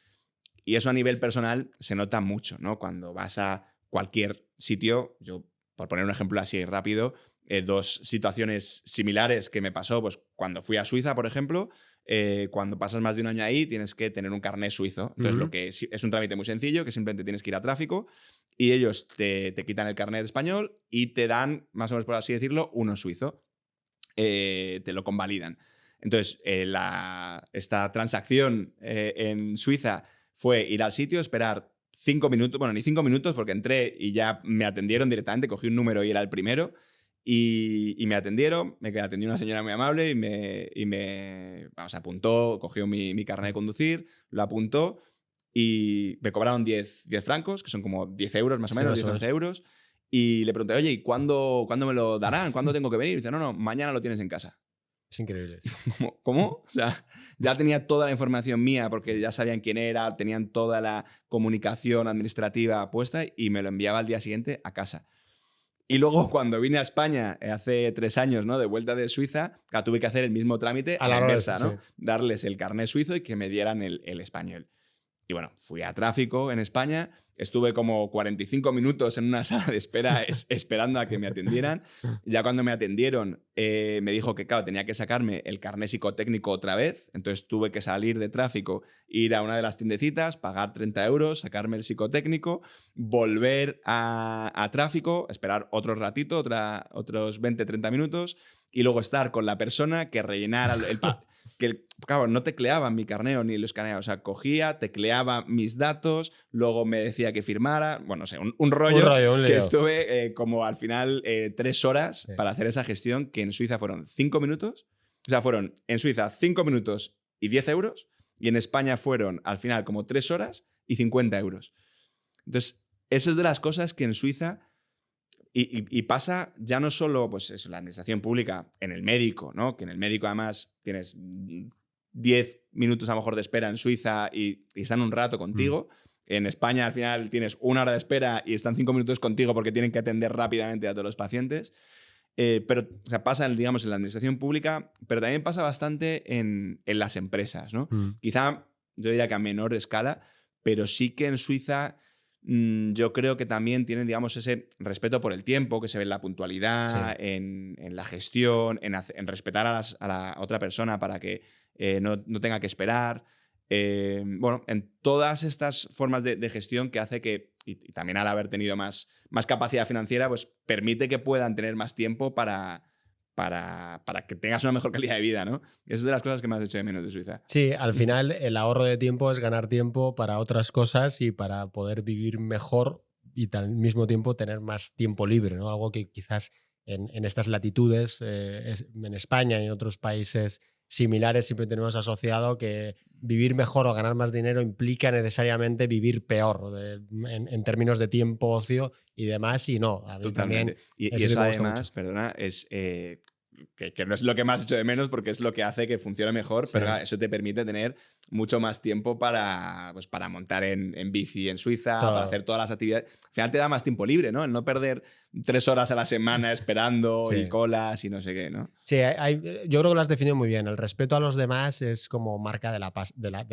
B: Y eso a nivel personal se nota mucho, ¿no? Cuando vas a cualquier sitio, yo, por poner un ejemplo así rápido, dos situaciones similares que me pasó, pues cuando fui a Suiza, por ejemplo, cuando pasas más de un año ahí tienes que tener un carnet suizo. Entonces, lo que es un trámite muy sencillo, que simplemente tienes que ir a tráfico y ellos te quitan el carnet español y te dan, más o menos por así decirlo, uno suizo. Te lo convalidan. Entonces, esta transacción en Suiza fue ir al sitio, esperar 5 minutos, bueno, ni 5 minutos porque entré y ya me atendieron directamente, cogí un número y era el primero. Y me atendieron, me atendió una señora muy amable y me apuntó, cogió mi carnet de conducir, lo apuntó y me cobraron 10 francos, que son como 10 euros más o menos, 10 11 euros. Y le pregunté, oye, ¿y cuándo me lo darán? ¿Cuándo tengo que venir? Y dice, no, mañana lo tienes en casa.
A: Es increíble.
B: ¿Cómo? O sea, ya tenía toda la información mía porque ya sabían quién era, tenían toda la comunicación administrativa puesta y me lo enviaba al día siguiente a casa. Y luego cuando vine a España hace 3 años, ¿no? De vuelta de Suiza, tuve que hacer el mismo trámite a la inversa, ¿no? Sí. Darles el carnet suizo y que me dieran el español. Y bueno, fui a tráfico en España, estuve como 45 minutos en una sala de espera esperando a que me atendieran. Ya cuando me atendieron, me dijo que, claro, tenía que sacarme el carnet psicotécnico otra vez. Entonces tuve que salir de tráfico, ir a una de las tiendecitas, pagar 30 euros, sacarme el psicotécnico, volver a tráfico, esperar otro ratito, otros 20-30 minutos, y luego estar con la persona que rellenara claro, no tecleaba mi carneo ni lo escaneaba. O sea, cogía, tecleaba mis datos, luego me decía que firmara. Bueno, no sé, un rollo
A: un
B: que estuve como al final 3 horas para hacer esa gestión, que en Suiza fueron 5 minutos. O sea, fueron en Suiza 5 minutos y 10 euros. Y en España fueron al final como 3 horas y 50 euros. Entonces, eso es de las cosas que en Suiza... Y pasa ya no solo pues eso, la administración pública, en el médico, ¿no? Que en el médico además tienes 10 minutos a lo mejor de espera en Suiza y están un rato contigo. En España al final tienes 1 hora de espera y están 5 minutos contigo porque tienen que atender rápidamente a todos los pacientes. Pero o sea, pasa digamos, en la administración pública, pero también pasa bastante en las empresas, ¿no? Quizá yo diría que a menor escala, pero sí que en Suiza... yo creo que también tienen, digamos, ese respeto por el tiempo, que se ve en la puntualidad, sí, en la gestión, en respetar a la otra persona para que no tenga que esperar. Bueno, en todas estas formas de gestión que hace que, y también al haber tenido más capacidad financiera, pues permite que puedan tener más tiempo para que tengas una mejor calidad de vida, ¿no? Eso es de las cosas que más he hecho de menos de Suiza.
A: Sí, al final el ahorro de tiempo es ganar tiempo para otras cosas y para poder vivir mejor y al mismo tiempo tener más tiempo libre, ¿no? Algo que quizás en estas latitudes, en España y en otros países similares, siempre tenemos asociado que vivir mejor o ganar más dinero implica necesariamente vivir peor en términos de tiempo, ocio y demás, y no. A mí
B: totalmente.
A: También
B: y eso además, perdona, es... Que no es lo que más he hecho de menos porque es lo que hace que funcione mejor, sí, pero eso te permite tener mucho más tiempo para montar en bici en Suiza, todo, para hacer todas las actividades. Al final te da más tiempo libre, ¿no? El no perder 3 horas a la semana esperando sí, y colas y no sé qué, ¿no?
A: Sí, yo creo que lo has definido muy bien. El respeto a los demás es como marca de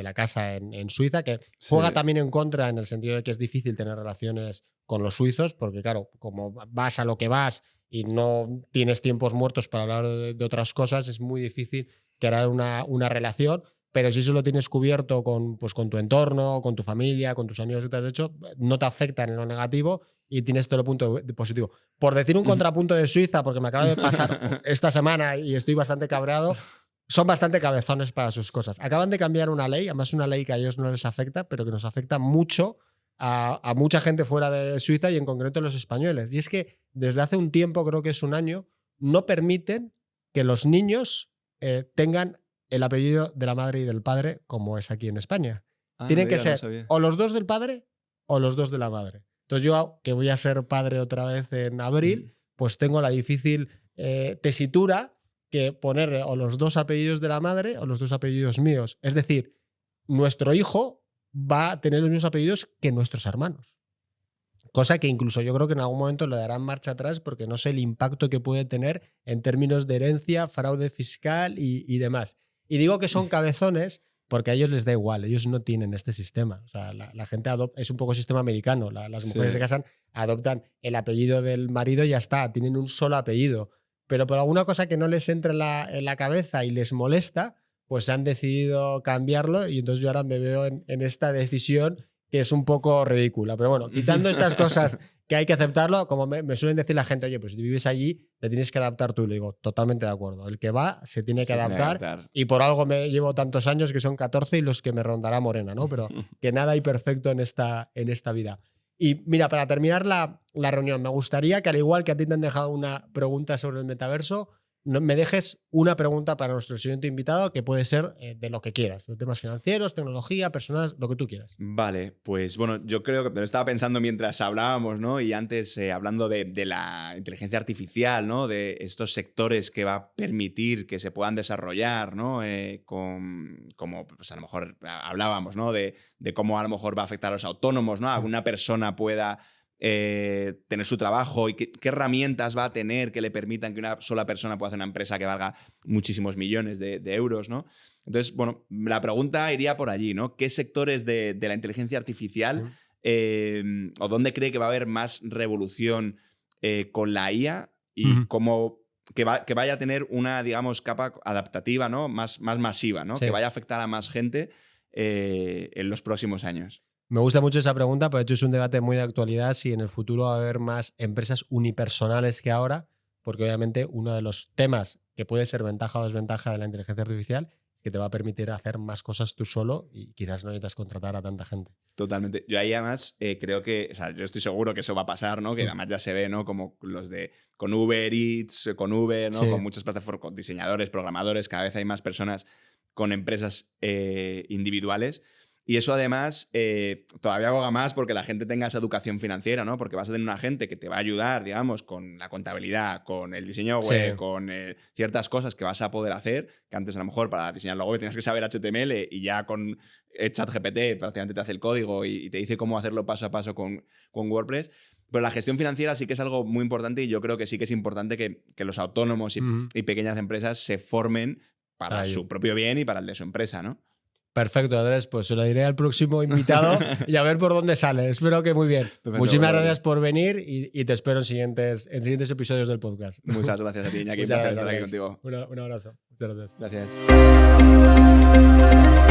A: la casa en Suiza, que juega sí, también en contra en el sentido de que es difícil tener relaciones con los suizos, porque claro, como vas a lo que vas y no tienes tiempos muertos para hablar de otras cosas, es muy difícil crear una relación, pero si eso lo tienes cubierto con tu entorno, con tu familia, con tus amigos que te has hecho, no te afectan en lo negativo y tienes todo el punto positivo. Por decir un contrapunto de Suiza, porque me acaba de pasar esta semana y estoy bastante cabreado, son bastante cabezones para sus cosas. Acaban de cambiar una ley, además una ley que a ellos no les afecta, pero que nos afecta mucho a mucha gente fuera de Suiza y en concreto a los españoles. Y es que desde hace un tiempo, creo que es un año, no permiten que los niños tengan el apellido de la madre y del padre como es aquí en España. Tienen que ser o los 2 del padre o los 2 de la madre. Entonces yo, que voy a ser padre otra vez en abril, pues tengo la difícil tesitura que poner o los 2 apellidos de la madre o los 2 apellidos míos. Es decir, nuestro hijo va a tener los mismos apellidos que nuestros hermanos. Cosa que incluso yo creo que en algún momento le darán marcha atrás porque no sé el impacto que puede tener en términos de herencia, fraude fiscal y demás. Y digo que son cabezones porque a ellos les da igual, ellos no tienen este sistema. O sea, la gente es un poco sistema americano. Las mujeres se casan, adoptan el apellido del marido y ya está, tienen un solo apellido. Pero por alguna cosa que no les entra en la cabeza y les molesta, pues han decidido cambiarlo y entonces yo ahora me veo en esta decisión que es un poco ridícula. Pero bueno, quitando estas cosas que hay que aceptarlo, como me suelen decir la gente, oye, pues si vives allí, te tienes que adaptar tú. Le digo, totalmente de acuerdo. El que va se tiene que adaptar y por algo me llevo tantos años, que son 14 y los que me rondará Morena, ¿no? Pero que nada hay perfecto en esta vida. Y mira, para terminar la reunión, me gustaría que al igual que a ti te han dejado una pregunta sobre el metaverso, me dejes una pregunta para nuestro siguiente invitado que puede ser de lo que quieras, de temas financieros, tecnología, personas, lo que tú quieras.
B: Vale, pues bueno, yo creo que me lo estaba pensando mientras hablábamos, ¿no? Y antes hablando de la inteligencia artificial, ¿no? De estos sectores que va a permitir que se puedan desarrollar, ¿no? Como pues a lo mejor hablábamos, ¿no? De cómo a lo mejor va a afectar a los autónomos, ¿no? Alguna persona pueda tener su trabajo y qué herramientas va a tener que le permitan que una sola persona pueda hacer una empresa que valga muchísimos millones de euros, ¿no? Entonces, bueno, la pregunta iría por allí, ¿no? ¿Qué sectores de la inteligencia artificial o dónde cree que va a haber más revolución con la IA y cómo que vaya a tener una, digamos, capa adaptativa, ¿no? Más masiva, ¿no?
A: Sí.
B: Que vaya a afectar a más gente en los próximos años.
A: Me gusta mucho esa pregunta, porque de hecho es un debate muy de actualidad si en el futuro va a haber más empresas unipersonales que ahora, porque obviamente uno de los temas que puede ser ventaja o desventaja de la inteligencia artificial es que te va a permitir hacer más cosas tú solo y quizás no necesitas contratar a tanta gente.
B: Totalmente. Yo ahí además creo que, o sea, yo estoy seguro que eso va a pasar, ¿no? Que además ya se ve, ¿no? Como los con Uber Eats, con Uber, ¿no?
A: Sí.
B: Con muchas plataformas, con diseñadores, programadores, cada vez hay más personas con empresas individuales. Y eso además todavía aboga más porque la gente tenga esa educación financiera, ¿no? Porque vas a tener una gente que te va a ayudar, digamos, con la contabilidad, con el diseño web,
A: Sí.
B: con ciertas cosas que vas a poder hacer, que antes a lo mejor para diseñar la web tienes que saber HTML y ya con ChatGPT prácticamente te hace el código y te dice cómo hacerlo paso a paso con WordPress. Pero la gestión financiera sí que es algo muy importante y yo creo que sí que es importante que los autónomos y pequeñas empresas se formen para su propio bien y para el de su empresa, ¿no?
A: Perfecto, Andrés, pues se lo diré al próximo invitado y a ver por dónde sale. Espero que muy bien.
B: Perfecto,
A: Muchísimas
B: bueno,
A: gracias por venir y te espero en siguientes episodios del podcast.
B: Muchas gracias a ti, Iñaki. Un
A: Muchas
B: placer
A: gracias,
B: estar aquí
A: Andrés.
B: contigo.
A: Un abrazo. Muchas gracias.
B: Gracias.